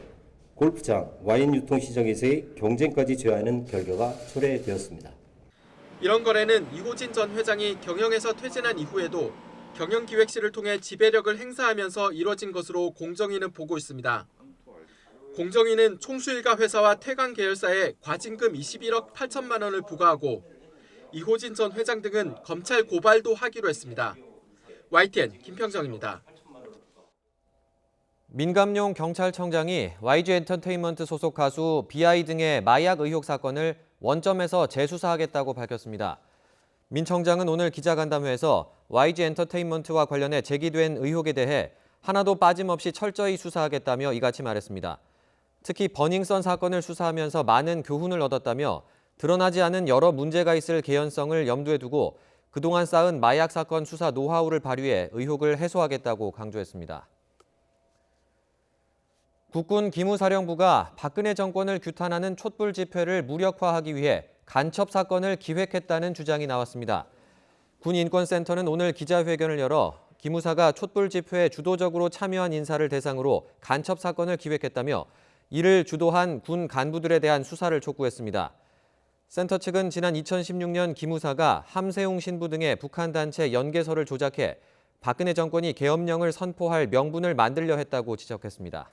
골프장, 와인 유통 시장에서의 경쟁까지 제어하는 결과가 초래되었습니다. 이런 거래는 이호진 전 회장이 경영에서 퇴진한 이후에도 경영기획실을 통해 지배력을 행사하면서 이뤄진 것으로 공정위는 보고 있습니다. 공정위는 총수 일가 회사와 태광 계열사에 과징금 21억 8천만 원을 부과하고 이호진 전 회장 등은 검찰 고발도 하기로 했습니다. YTN 김평정입니다. 민감용 경찰청장이 YG 엔터테인먼트 소속 가수 BI 등의 마약 의혹 사건을 원점에서 재수사하겠다고 밝혔습니다. 민 청장은 오늘 기자간담회에서 YG 엔터테인먼트와 관련해 제기된 의혹에 대해 하나도 빠짐없이 철저히 수사하겠다며 이같이 말했습니다. 특히 버닝썬 사건을 수사하면서 많은 교훈을 얻었다며 드러나지 않은 여러 문제가 있을 개연성을 염두에 두고 그동안 쌓은 마약 사건 수사 노하우를 발휘해 의혹을 해소하겠다고 강조했습니다. 국군 기무사령부가 박근혜 정권을 규탄하는 촛불 집회를 무력화하기 위해 간첩 사건을 기획했다는 주장이 나왔습니다. 군인권센터는 오늘 기자회견을 열어 기무사가 촛불 집회에 주도적으로 참여한 인사를 대상으로 간첩 사건을 기획했다며 이를 주도한 군 간부들에 대한 수사를 촉구했습니다. 센터 측은 지난 2016년 기무사가 함세웅 신부 등의 북한 단체 연계서를 조작해 박근혜 정권이 계엄령을 선포할 명분을 만들려 했다고 지적했습니다.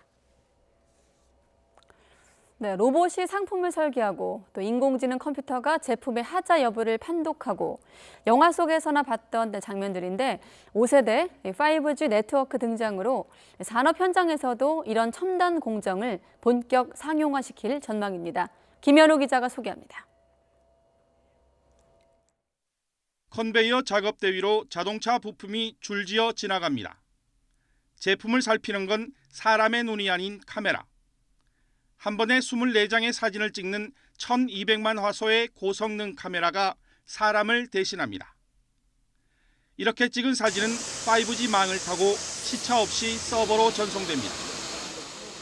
네, 로봇이 상품을 설계하고 또 인공지능 컴퓨터가 제품의 하자 여부를 판독하고 영화 속에서나 봤던 장면들인데 5세대 5G 네트워크 등장으로 산업 현장에서도 이런 첨단 공정을 본격 상용화시킬 전망입니다. 김현우 기자가 소개합니다. 컨베이어 작업대 위로 자동차 부품이 줄지어 지나갑니다. 제품을 살피는 건 사람의 눈이 아닌 카메라. 한 번에 24장의 사진을 찍는 1200만 화소의 고성능 카메라가 사람을 대신합니다. 이렇게 찍은 사진은 5G 망을 타고 시차 없이 서버로 전송됩니다.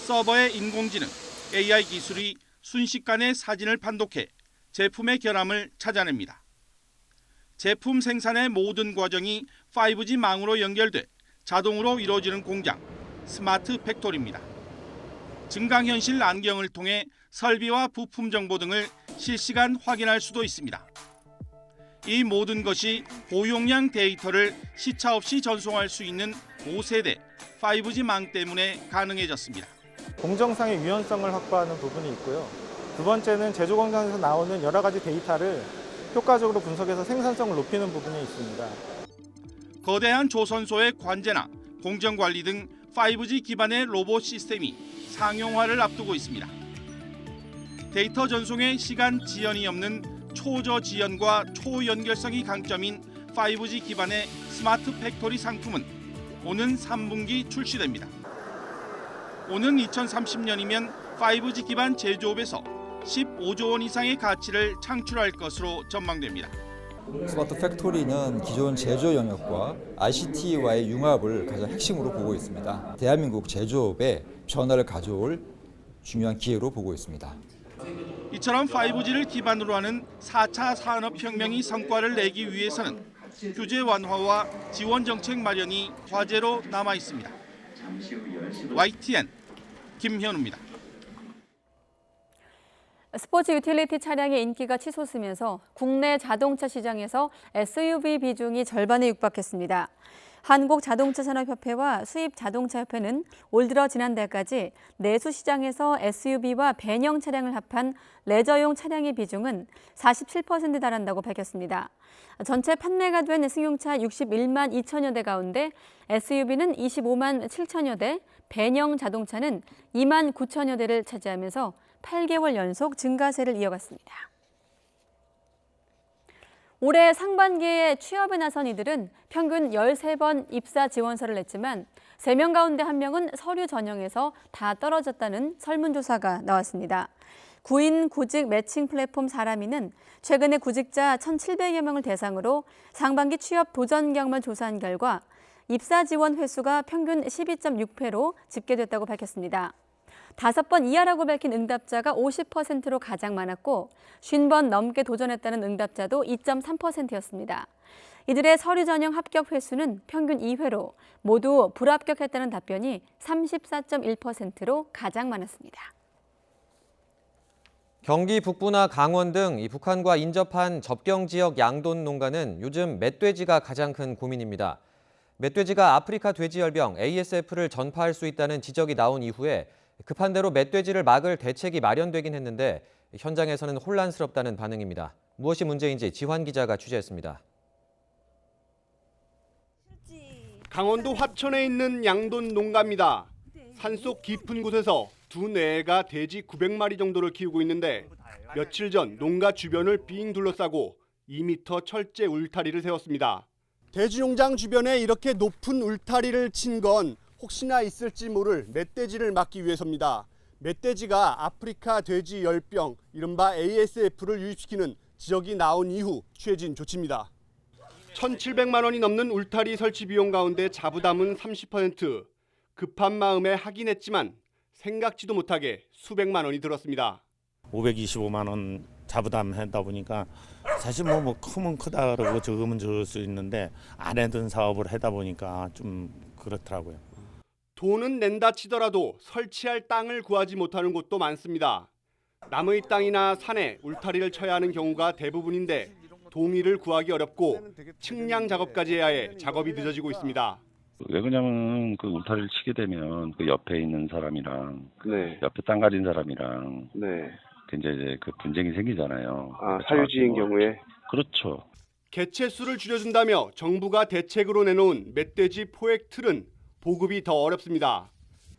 서버의 인공지능, AI 기술이 순식간에 사진을 판독해 제품의 결함을 찾아냅니다. 제품 생산의 모든 과정이 5G 망으로 연결돼 자동으로 이루어지는 공장, 스마트 팩토리입니다. 증강현실 안경을 통해 설비와 부품 정보 등을 실시간 확인할 수도 있습니다. 이 모든 것이 고용량 데이터를 시차 없이 전송할 수 있는 5세대 5G 망 때문에 가능해졌습니다. 공정상의 유연성을 확보하는 부분이 있고요. 두 번째는 제조 공장에서 나오는 여러 가지 데이터를 효과적으로 분석해서 생산성을 높이는 부분이 있습니다. 거대한 조선소의 관제나 공정관리 등 5G 기반의 로봇 시스템이 상용화를 앞두고 있습니다. 데이터 전송에 시간 지연이 없는 초저지연과 초연결성이 강점인 5G 기반의 스마트 팩토리 상품은 오는 3분기 출시됩니다. 오는 2030년이면 5G 기반 제조업에서 15조 원 이상의 가치를 창출할 것으로 전망됩니다. 스마트 팩토리는 기존 제조 영역과 ICT와의 융합을 가장 핵심으로 보고 있습니다. 대한민국 제조업에 변화를 가져올 중요한 기회로 보고 있습니다. 이처럼 5G를 기반으로 하는 4차 산업혁명이 성과를 내기 위해서는 규제 완화와 지원 정책 마련이 과제로 남아 있습니다. YTN 김현우입니다. 스포츠 유틸리티 차량의 인기가 치솟으면서 국내 자동차 시장에서 SUV 비중이 절반에 육박했습니다. 한국자동차산업협회와 수입자동차협회는 올 들어 지난달까지 내수 시장에서 SUV와 배형 차량을 합한 레저용 차량의 비중은 47%에 달한다고 밝혔습니다. 전체 판매가 된 승용차 61만 2천여 대 가운데 SUV는 25만 7천여 대, 배형 자동차는 2만 9천여 대를 차지하면서 8개월 연속 증가세를 이어갔습니다. 올해 상반기에 취업에 나선 이들은 평균 13번 입사 지원서를 냈지만 3명 가운데 1명은 서류 전형에서 다 떨어졌다는 설문조사가 나왔습니다. 구인 구직 매칭 플랫폼 사람이는 최근에 구직자 1,700여 명을 대상으로 상반기 취업 도전 경험을 조사한 결과 입사 지원 횟수가 평균 12.6회로 집계됐다고 밝혔습니다. 5번 이하라고 밝힌 응답자가 50%로 가장 많았고 50번 넘게 도전했다는 응답자도 2.3%였습니다. 이들의 서류 전형 합격 횟수는 평균 2회로 모두 불합격했다는 답변이 34.1%로 가장 많았습니다. 경기 북부나 강원 등 북한과 인접한 접경 지역 양돈 농가는 요즘 멧돼지가 가장 큰 고민입니다. 멧돼지가 아프리카 돼지열병 ASF를 전파할 수 있다는 지적이 나온 이후에 급한 대로 멧돼지를 막을 대책이 마련되긴 했는데 현장에서는 혼란스럽다는 반응입니다. 무엇이 문제인지 지환 기자가 취재했습니다. 강원도 화천에 있는 양돈 농가입니다. 산속 깊은 곳에서 두 내가 돼지 900마리 정도를 키우고 있는데 며칠 전 농가 주변을 빙 둘러싸고 2m 철제 울타리를 세웠습니다. 돼지 농장 주변에 이렇게 높은 울타리를 친 건 혹시나 있을지 모를 멧돼지를 막기 위해서입니다. 멧돼지가 아프리카 돼지 열병, 이른바 ASF를 유입시키는 지적이 나온 이후 취해진 조치입니다. 1,700만 원이 넘는 울타리 설치 비용 가운데 자부담은 30%. 급한 마음에 하긴 했지만 생각지도 못하게 수백만 원이 들었습니다. 525만 원 자부담하다 보니까 사실 뭐 크면 크다 그러고 적으면 적을 수 있는데 안 해둔 사업을 하다 보니까 좀 그렇더라고요. 돈은 낸다 치더라도 설치할 땅을 구하지 못하는 곳도 많습니다. 남의 땅이나 산에 울타리를 쳐야 하는 경우가 대부분인데 동의를 구하기 어렵고 측량 작업까지 해야 해 작업이 늦어지고 있습니다. 왜 그러냐면 그 울타리를 치게 되면 그 옆에 있는 사람이랑 네. 옆에 땅 가진 사람이랑 네. 굉장히 이제 그 분쟁이 생기잖아요. 아, 사유지인 경우에? 그렇죠. 개체수를 줄여준다며 정부가 대책으로 내놓은 멧돼지 포획 틀은 보급이 더 어렵습니다.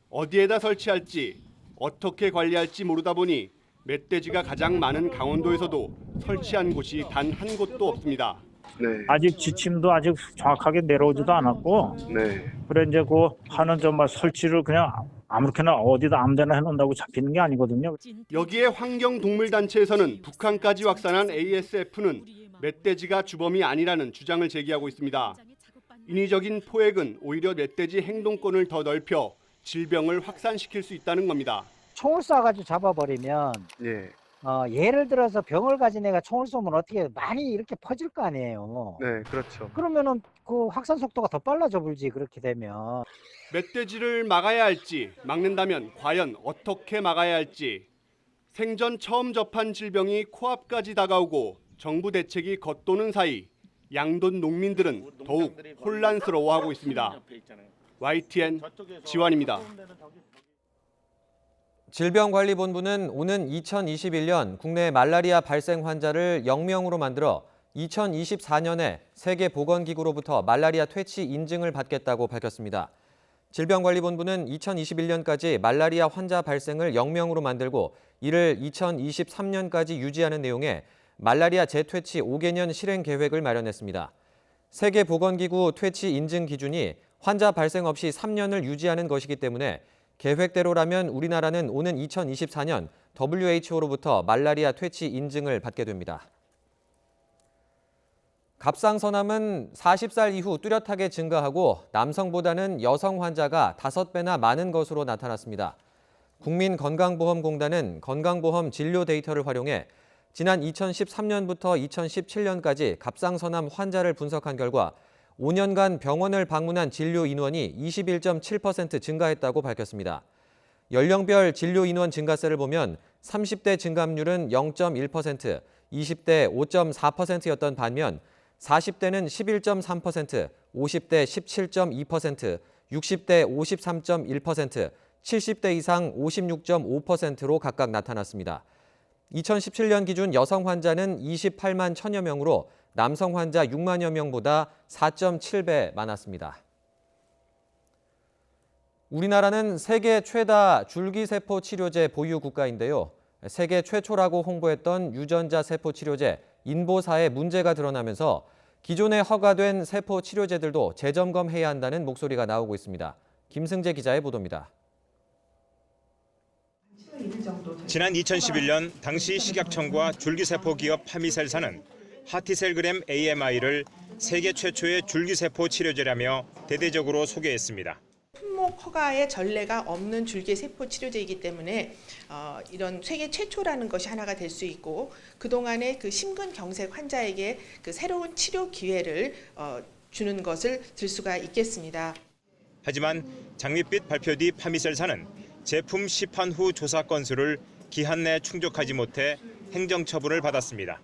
어디에다 설치할지 어떻게 관리할지 모르다 보니 멧돼지가 가장 많은 강원도에서도 설치한 곳이 단 한 곳도 없습니다. 네. 아직 지침도 아직 정확하게 내려오지도 않았고, 네. 그래 이제 그 하는 정말 설치를 그냥 아무렇게나 어디다 아무데나 해놓는다고 잡히는 게 아니거든요. 여기에 환경동물단체에서는 북한까지 확산한 ASF는 멧돼지가 주범이 아니라는 주장을 제기하고 있습니다. 인위적인 포획은 오히려 멧돼지 행동권을 더 넓혀 질병을 확산시킬 수 있다는 겁니다. 총을 쏴가지고 잡아버리면 예. 예를 들어서 병을 가진 애가 총을 쏘면 어떻게 많이 이렇게 퍼질 거 아니에요. 네, 그렇죠. 그러면은 그 확산 속도가 더 빨라져 불지 그렇게 되면. 멧돼지를 막아야 할지 막는다면 과연 어떻게 막아야 할지 생전 처음 접한 질병이 코앞까지 다가오고 정부 대책이 겉도는 사이 양돈 농민들은 더욱 혼란스러워하고 있습니다. YTN 지환입니다. 질병관리본부는 오는 2021년 국내 말라리아 발생 환자를 0명으로 만들어 2024년에 세계보건기구로부터 말라리아 퇴치 인증을 받겠다고 밝혔습니다. 질병관리본부는 2021년까지 말라리아 환자 발생을 0명으로 만들고 이를 2023년까지 유지하는 내용의 말라리아 재퇴치 5개년 실행 계획을 마련했습니다. 세계보건기구 퇴치 인증 기준이 환자 발생 없이 3년을 유지하는 것이기 때문에 계획대로라면 우리나라는 오는 2024년 WHO로부터 말라리아 퇴치 인증을 받게 됩니다. 갑상선암은 40살 이후 뚜렷하게 증가하고 남성보다는 여성 환자가 5배나 많은 것으로 나타났습니다. 국민건강보험공단은 건강보험 진료 데이터를 활용해 지난 2013년부터 2017년까지 갑상선암 환자를 분석한 결과 5년간 병원을 방문한 진료 인원이 21.7% 증가했다고 밝혔습니다. 연령별 진료 인원 증가세를 보면 30대 증감률은 0.1%, 20대 5.4%였던 반면 40대는 11.3%, 50대 17.2%, 60대 53.1%, 70대 이상 56.5%로 각각 나타났습니다. 2017년 기준 여성 환자는 28만 1천여 명으로 남성 환자 6만여 명보다 4.7배 많았습니다. 우리나라는 세계 최다 줄기세포 치료제 보유 국가인데요. 세계 최초라고 홍보했던 유전자 세포 치료제 인보사에 문제가 드러나면서 기존에 허가된 세포 치료제들도 재점검해야 한다는 목소리가 나오고 있습니다. 김승재 기자의 보도입니다. 지난 2011년 당시 식약청과 줄기세포 기업 파미셀사는 하티셀그램 AMI를 세계 최초의 줄기세포 치료제라며 대대적으로 소개했습니다. 품목 허가의 전례가 없는 줄기세포 치료제이기 때문에 이런 세계 최초라는 것이 하나가 될 수 있고 그동안의 그 심근경색 환자에게 그 새로운 치료 기회를 주는 것을 들 수가 있겠습니다. 하지만 장밋빛 발표 뒤 파미셀사는 제품 시판 후 조사 건수를 기한 내 충족하지 못해 행정처분을 받았습니다.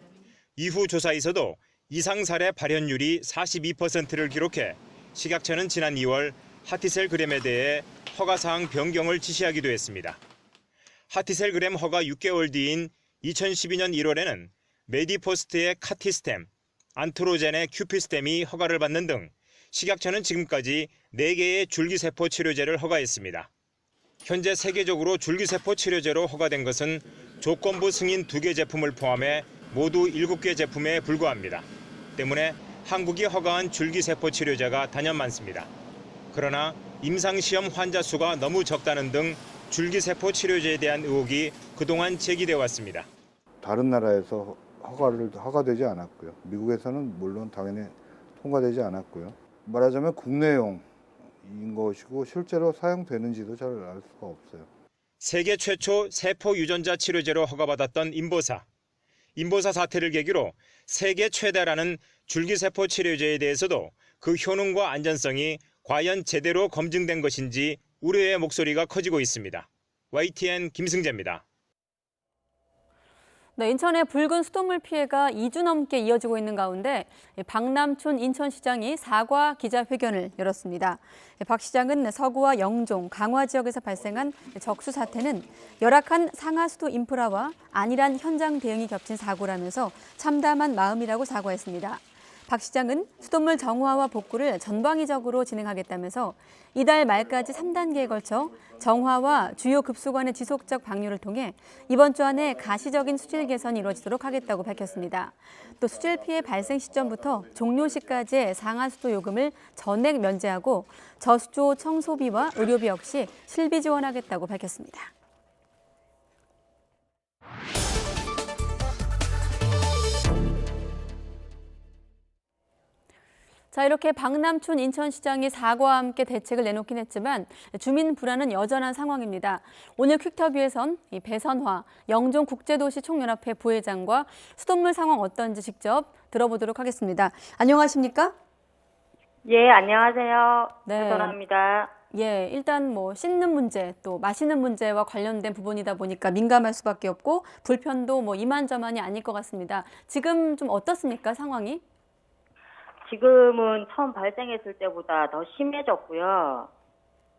이후 조사에서도 이상 사례 발현율이 42%를 기록해 식약처는 지난 2월 하티셀그램에 대해 허가사항 변경을 지시하기도 했습니다. 하티셀그램 허가 6개월 뒤인 2012년 1월에는 메디포스트의 카티스템, 안트로젠의 큐피스템이 허가를 받는 등 식약처는 지금까지 4개의 줄기세포 치료제를 허가했습니다. 현재 세계적으로 줄기세포 치료제로 허가된 것은 조건부 승인 2개 제품을 포함해 모두 7개 제품에 불과합니다. 때문에 한국이 허가한 줄기세포 치료제가 단연 많습니다. 그러나 임상시험 환자 수가 너무 적다는 등 줄기세포 치료제에 대한 의혹이 그동안 제기되어 왔습니다. 다른 나라에서 허가되지 않았고요. 미국에서는 물론 당연히 통과되지 않았고요. 말하자면 국내용인 것이고 실제로 사용되는지도 잘 알 수가 없어요. 세계 최초 세포 유전자 치료제로 허가받았던 인보사. 인보사 사태를 계기로 세계 최다라는 줄기세포 치료제에 대해서도 그 효능과 안전성이 과연 제대로 검증된 것인지 우려의 목소리가 커지고 있습니다. YTN 김승재입니다. 네, 인천의 붉은 수돗물 피해가 2주 넘게 이어지고 있는 가운데 박남춘 인천시장이 사과 기자회견을 열었습니다. 박 시장은 서구와 영종, 강화 지역에서 발생한 적수 사태는 열악한 상하수도 인프라와 안일한 현장 대응이 겹친 사고라면서 참담한 마음이라고 사과했습니다. 박 시장은 수돗물 정화와 복구를 전방위적으로 진행하겠다면서 이달 말까지 3단계에 걸쳐 정화와 주요 급수관의 지속적 방류를 통해 이번 주 안에 가시적인 수질 개선이 이루어지도록 하겠다고 밝혔습니다. 또 수질 피해 발생 시점부터 종료 시까지의 상하수도 요금을 전액 면제하고 저수조 청소비와 의료비 역시 실비 지원하겠다고 밝혔습니다. 자, 이렇게 박남춘 인천시장이 사과와 함께 대책을 내놓긴 했지만 주민 불안은 여전한 상황입니다. 오늘 퀵터뷰에선 배선화 영종국제도시 총연합회 부회장과 수돗물 상황 어떤지 직접 들어보도록 하겠습니다. 안녕하십니까? 예, 안녕하세요. 네. 배선화입니다. 예, 일단 뭐 씻는 문제 또 마시는 문제와 관련된 부분이다 보니까 민감할 수밖에 없고 불편도 뭐 이만저만이 아닐 것 같습니다. 지금 좀 어떻습니까, 상황이? 지금은 처음 발생했을 때보다 더 심해졌고요.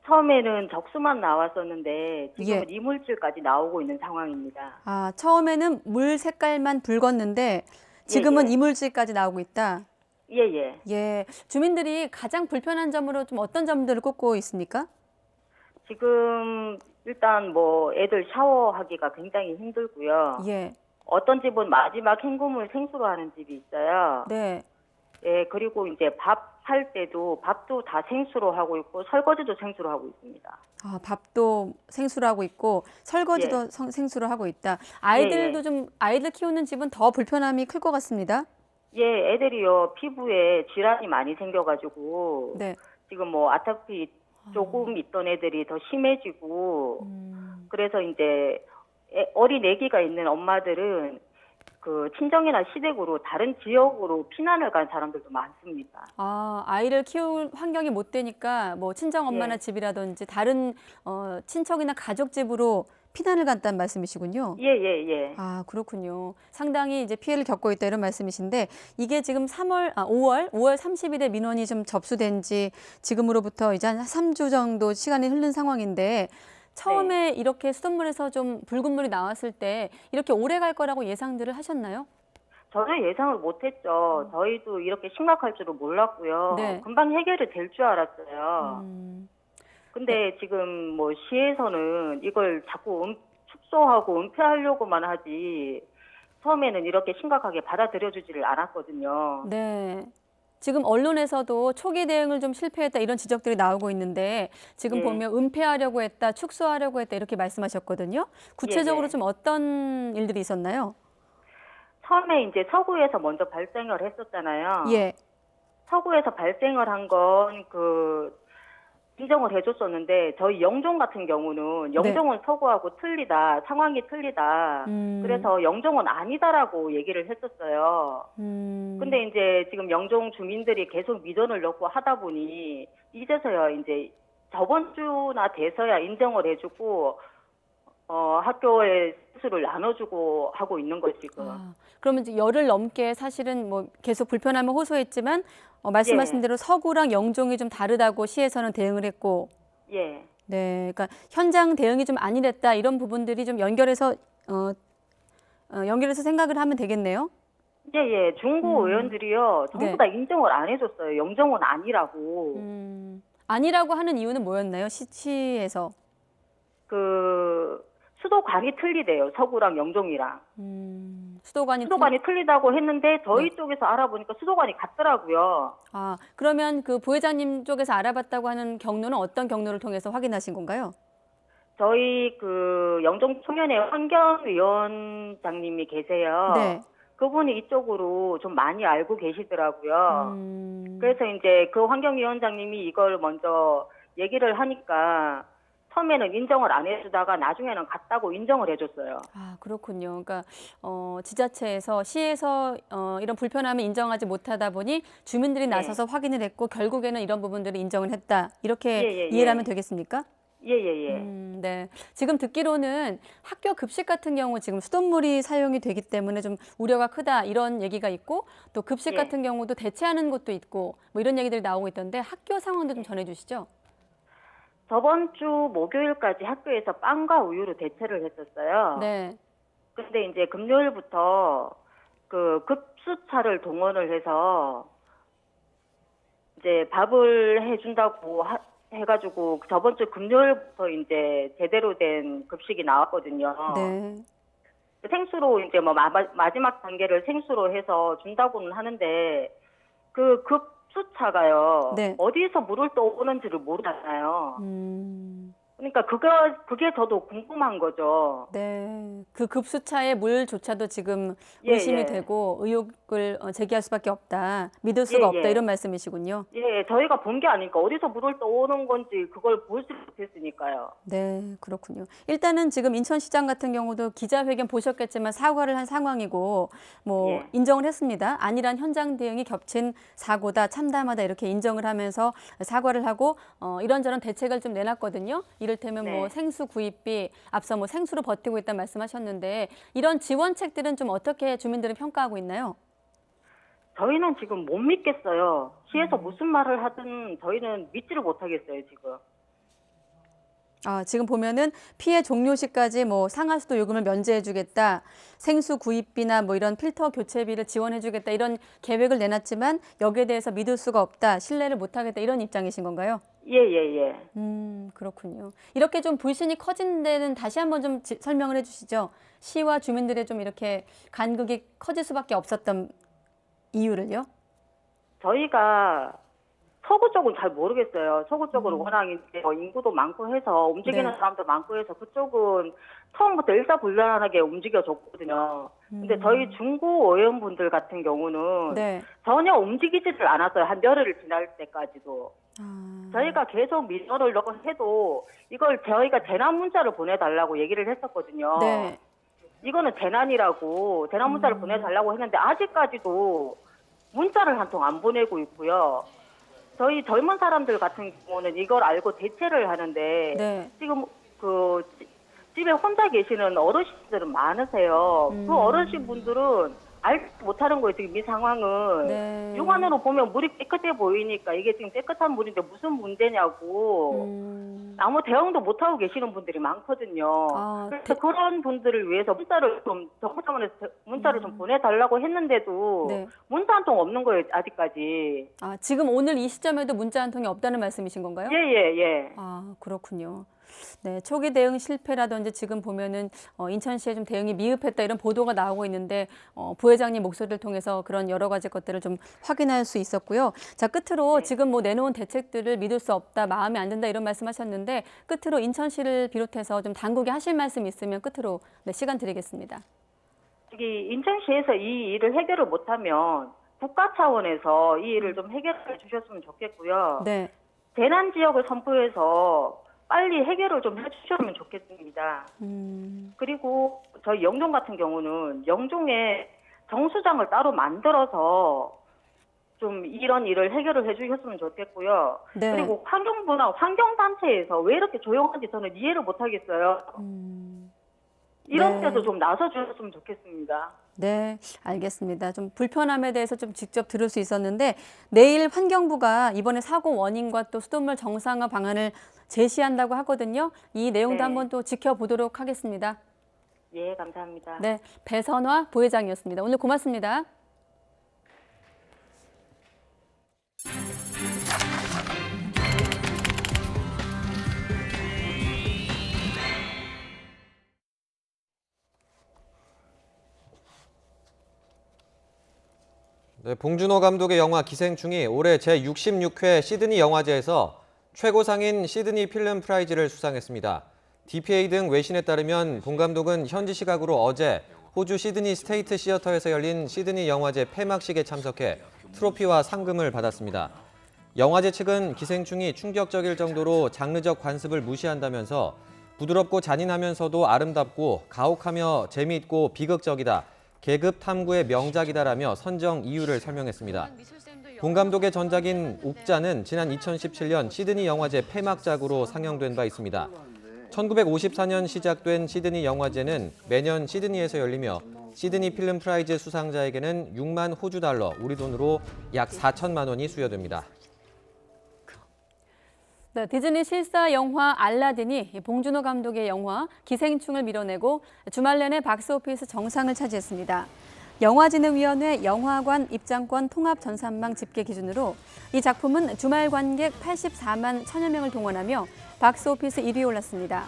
처음에는 적수만 나왔었는데 지금은 이물질까지 나오고 있는 상황입니다. 아, 처음에는 물 색깔만 붉었는데 지금은 이물질까지 나오고 있다. 예. 예, 주민들이 가장 불편한 점으로 좀 어떤 점들을 꼽고 있습니까? 지금 일단 뭐 애들 샤워하기가 굉장히 힘들고요. 예. 어떤 집은 마지막 헹굼을 생수로 하는 집이 있어요. 네. 예, 그리고 이제 밥 할 때도 밥도 다 생수로 하고 있고 설거지도 생수로 하고 있습니다. 아, 밥도 생수로 하고 있고 설거지도 생수로 하고 있다. 아이들도 좀 아이들 키우는 집은 더 불편함이 클 것 같습니다. 예, 애들이요 피부에 질환이 많이 생겨가지고 네. 지금 뭐 아타피 조금 있던 애들이 더 심해지고 그래서 이제 어린 아기가 있는 엄마들은 그 친정이나 시댁으로 다른 지역으로 피난을 간 사람들도 많습니다. 아, 아이를 키울 환경이 못 되니까 뭐 친정 엄마나 집이라든지 다른 친척이나 가족 집으로 피난을 갔다는 말씀이시군요. 예. 아, 그렇군요. 상당히 이제 피해를 겪고 있다 이런 말씀이신데 이게 지금 5월 30일에 민원이 좀 접수된 지 지금으로부터 이제 한 3주 정도 시간이 흐른 상황인데 처음에 이렇게 수돗물에서 좀 붉은 물이 나왔을 때 이렇게 오래 갈 거라고 예상들을 하셨나요? 전혀 예상을 못했죠. 저희도 이렇게 심각할 줄은 몰랐고요. 네. 금방 해결이 될 줄 알았어요. 근데 지금 뭐 시에서는 이걸 자꾸 축소하고 은폐하려고만 하지 처음에는 이렇게 심각하게 받아들여주지를 않았거든요. 네. 지금 언론에서도 초기 대응을 좀 실패했다 이런 지적들이 나오고 있는데 지금 보면 은폐하려고 했다, 축소하려고 했다 이렇게 말씀하셨거든요. 구체적으로 좀 어떤 일들이 있었나요? 처음에 이제 서구에서 먼저 발생을 했었잖아요. 예. 서구에서 발생을 한 건 인정을 해줬었는데 저희 영종 같은 경우는 영종은 서구하고 틀리다, 상황이 틀리다. 그래서 영종은 아니다라고 얘기를 했었어요. 근데 이제 지금 영종 주민들이 계속 미전을 넣고 하다 보니 이제서야 이제 저번 주나 돼서야 인정을 해주고 학교에 수를 나눠주고 하고 있는 거지 지금. 그러면 이제 열흘 넘게 사실은 뭐 계속 불편함을 호소했지만 말씀하신 대로 서구랑 영종이 좀 다르다고 시에서는 대응을 했고, 예. 네, 그러니까 현장 대응이 좀 안일했다 이런 부분들이 좀 연결해서 생각을 하면 되겠네요. 예. 중구 의원들이요 전부 다 인정을 안 해줬어요. 영종은 아니라고. 아니라고 하는 이유는 뭐였나요? 시에서? 수도관이 틀리대요. 서구랑 영종이랑. 수도관이 틀리다고 했는데 저희 쪽에서 알아보니까 수도관이 같더라고요. 아, 그러면 그 부회장님 쪽에서 알아봤다고 하는 경로는 어떤 경로를 통해서 확인하신 건가요? 저희 영종 청년회 환경위원장님이 계세요. 네. 그분이 이쪽으로 좀 많이 알고 계시더라고요. 그래서 이제 그 환경위원장님이 이걸 먼저 얘기를 하니까 처음에는 인정을 안 해주다가 나중에는 갔다고 인정을 해줬어요. 아, 그렇군요. 그러니까 지자체에서 시에서 이런 불편함을 인정하지 못하다 보니 주민들이 나서서 확인을 했고 결국에는 이런 부분들을 인정을 했다. 이렇게 이해를 하면 되겠습니까? 예예예. 네. 지금 듣기로는 학교 급식 같은 경우 지금 수돗물이 사용이 되기 때문에 좀 우려가 크다 이런 얘기가 있고 또 급식 예. 같은 경우도 대체하는 곳도 있고 뭐 이런 얘기들이 나오고 있던데 학교 상황도 좀 전해주시죠. 저번 주 목요일까지 학교에서 빵과 우유로 대체를 했었어요. 네. 근데 이제 금요일부터 그 급수차를 동원을 해서 이제 밥을 해준다고 해가지고 저번 주 금요일부터 이제 제대로 된 급식이 나왔거든요. 네. 생수로 이제 뭐 마지막 단계를 생수로 해서 준다고는 하는데 그 급수차가요. 네. 어디서 물을 떠오는지를 모르잖아요. 그러니까 그게 저도 궁금한 거죠. 네. 그 급수차의 물조차도 지금 예, 의심이 예. 되고 의혹을 제기할 수밖에 없다. 믿을 수가 예, 없다 예. 이런 말씀이시군요. 예, 저희가 본 게 아니니까 어디서 물을 떠오는 건지 그걸 볼 수 있겠으니까요. 네, 그렇군요. 일단은 지금 인천시장 같은 경우도 기자회견 보셨겠지만 사과를 한 상황이고 뭐 예. 인정을 했습니다. 안일한 현장 대응이 겹친 사고다, 참담하다 이렇게 인정을 하면서 사과를 하고 이런저런 대책을 좀 내놨거든요. 이를테면 네. 뭐 생수 구입비, 앞서 뭐 생수로 버티고 있다는 말씀하셨는데 이런 지원책들은 좀 어떻게 주민들은 평가하고 있나요? 저희는 지금 못 믿겠어요. 시에서 무슨 말을 하든 저희는 믿지를 못하겠어요, 지금. 지금 보면은 피해 종료 시까지 뭐 상하수도 요금을 면제해주겠다, 생수 구입비나 뭐 이런 필터 교체비를 지원해주겠다 이런 계획을 내놨지만 여기에 대해서 믿을 수가 없다, 신뢰를 못하겠다 이런 입장이신 건가요? 예. 그렇군요. 이렇게 좀 불신이 커진 데는 다시 한번 좀 설명을 해주시죠. 시와 주민들의 좀 이렇게 간극이 커질 수밖에 없었던 이유를요? 저희가 서구 쪽은 잘 모르겠어요. 서구 쪽으로 워낙 이제 인구도 많고 해서 움직이는 네. 사람도 많고 해서 그쪽은 처음부터 일사불란하게 움직여줬거든요. 근데 저희 중구 의원분들 같은 경우는 네. 전혀 움직이지를 않았어요. 한 열흘을 지날 때까지도. 저희가 계속 민원을 넣고 해도 이걸 저희가 재난 문자를 보내달라고 얘기를 했었거든요. 네. 이거는 재난이라고 재난 문자를 보내달라고 했는데 아직까지도 문자를 한 통 안 보내고 있고요. 저희 젊은 사람들 같은 경우는 이걸 알고 대체를 하는데 네. 지금 그 집에 혼자 계시는 어르신들은 많으세요. 그 어르신분들은 알지 못하는 거예요. 지금 이 상황은. 네. 육안으로 보면 물이 깨끗해 보이니까 이게 지금 깨끗한 물인데 무슨 문제냐고 아무 대응도 못하고 계시는 분들이 많거든요. 그래서 그런 분들을 위해서 문자를 좀 정부차원에서 문자를 좀 보내달라고 했는데도 네. 문자 한 통 없는 거예요. 아직까지. 지금 오늘 이 시점에도 문자 한 통이 없다는 말씀이신 건가요? 예. 그렇군요. 네, 초기 대응 실패라든지 지금 보면은 인천시의 좀 대응이 미흡했다 이런 보도가 나오고 있는데 부회장님 목소리를 통해서 그런 여러 가지 것들을 좀 확인할 수 있었고요. 자, 끝으로 지금 뭐 내놓은 대책들을 믿을 수 없다, 마음에 안 든다 이런 말씀하셨는데 끝으로 인천시를 비롯해서 좀 당국에 하실 말씀 있으면 끝으로 시간 드리겠습니다. 저기 인천시에서 이 일을 해결을 못하면 국가 차원에서 이 일을 좀 해결해 주셨으면 좋겠고요. 네. 재난 지역을 선포해서 빨리 해결을 좀 해주셨으면 좋겠습니다. 그리고 저희 영종 같은 경우는 영종에 정수장을 따로 만들어서 좀 이런 일을 해결을 해주셨으면 좋겠고요. 네. 그리고 환경부나 환경단체에서 왜 이렇게 조용한지 저는 이해를 못하겠어요. 이런 데도 좀 나서주셨으면 좋겠습니다. 네, 알겠습니다. 좀 불편함에 대해서 좀 직접 들을 수 있었는데 내일 환경부가 이번에 사고 원인과 또 수돗물 정상화 방안을 제시한다고 하거든요. 이 내용도 네. 한번 또 지켜보도록 하겠습니다. 예, 감사합니다. 네, 배선화 부회장이었습니다. 오늘 고맙습니다. 네, 봉준호 감독의 영화 기생충이 올해 제66회 시드니 영화제에서 최고상인 시드니 필름 프라이즈를 수상했습니다. DPA 등 외신에 따르면 봉 감독은 현지 시각으로 어제 호주 시드니 스테이트 시어터에서 열린 시드니 영화제 폐막식에 참석해 트로피와 상금을 받았습니다. 영화제 측은 기생충이 충격적일 정도로 장르적 관습을 무시한다면서 부드럽고 잔인하면서도 아름답고 가혹하며 재미있고 비극적이다. 계급 탐구의 명작이다라며 선정 이유를 설명했습니다. 본 감독의 전작인 옥자는 지난 2017년 시드니 영화제 폐막작으로 상영된 바 있습니다. 1954년 시작된 시드니 영화제는 매년 시드니에서 열리며 시드니 필름 프라이즈 수상자에게는 6만 호주 달러, 우리 돈으로 약 4천만 원이 수여됩니다. 네, 디즈니 실사 영화 알라딘이 봉준호 감독의 영화 기생충을 밀어내고 주말 내내 박스오피스 정상을 차지했습니다. 영화진흥위원회 영화관 입장권 통합 전산망 집계 기준으로 이 작품은 주말 관객 84만 1천여 명을 동원하며 박스오피스 1위에 올랐습니다.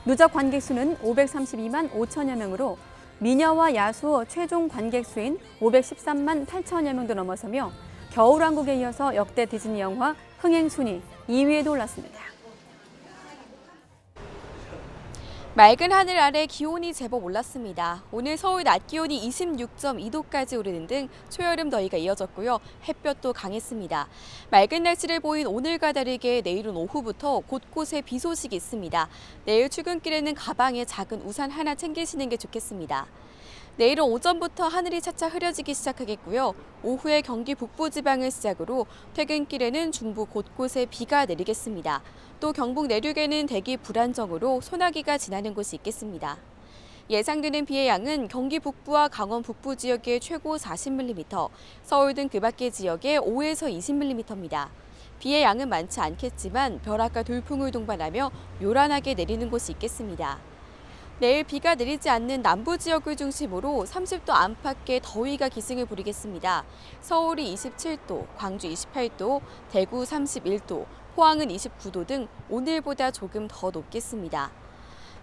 누적 관객 수는 532만 5천여 명으로 미녀와 야수 최종 관객 수인 513만 8천여 명도 넘어서며 겨울왕국에 이어서 역대 디즈니 영화 흥행 순위 2위에도 올랐습니다. 맑은 하늘 아래 기온이 제법 올랐습니다. 오늘 서울 낮 기온이 26.2도까지 오르는 등 초여름 더위가 이어졌고요. 햇볕도 강했습니다. 맑은 날씨를 보인 오늘과 다르게 내일은 오후부터 곳곳에 비 소식이 있습니다. 내일 출근길에는 가방에 작은 우산 하나 챙기시는 게 좋겠습니다. 내일은 오전부터 하늘이 차차 흐려지기 시작하겠고요. 오후에 경기 북부 지방을 시작으로 퇴근길에는 중부 곳곳에 비가 내리겠습니다. 또 경북 내륙에는 대기 불안정으로 소나기가 지나는 곳이 있겠습니다. 예상되는 비의 양은 경기 북부와 강원 북부 지역에 최고 40mm, 서울 등 그 밖의 지역에 5에서 20mm입니다. 비의 양은 많지 않겠지만 벼락과 돌풍을 동반하며 요란하게 내리는 곳이 있겠습니다. 내일 비가 내리지 않는 남부 지역을 중심으로 30도 안팎의 더위가 기승을 부리겠습니다. 서울이 27도, 광주 28도, 대구 31도, 포항은 29도 등 오늘보다 조금 더 높겠습니다.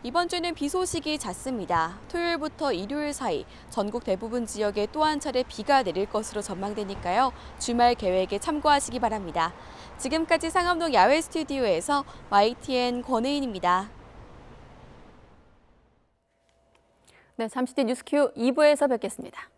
이번 주는 비 소식이 잦습니다. 토요일부터 일요일 사이 전국 대부분 지역에 또 한 차례 비가 내릴 것으로 전망되니까요. 주말 계획에 참고하시기 바랍니다. 지금까지 상암동 야외 스튜디오에서 YTN 권혜인입니다. 네, 잠시 뒤 뉴스큐 2부에서 뵙겠습니다.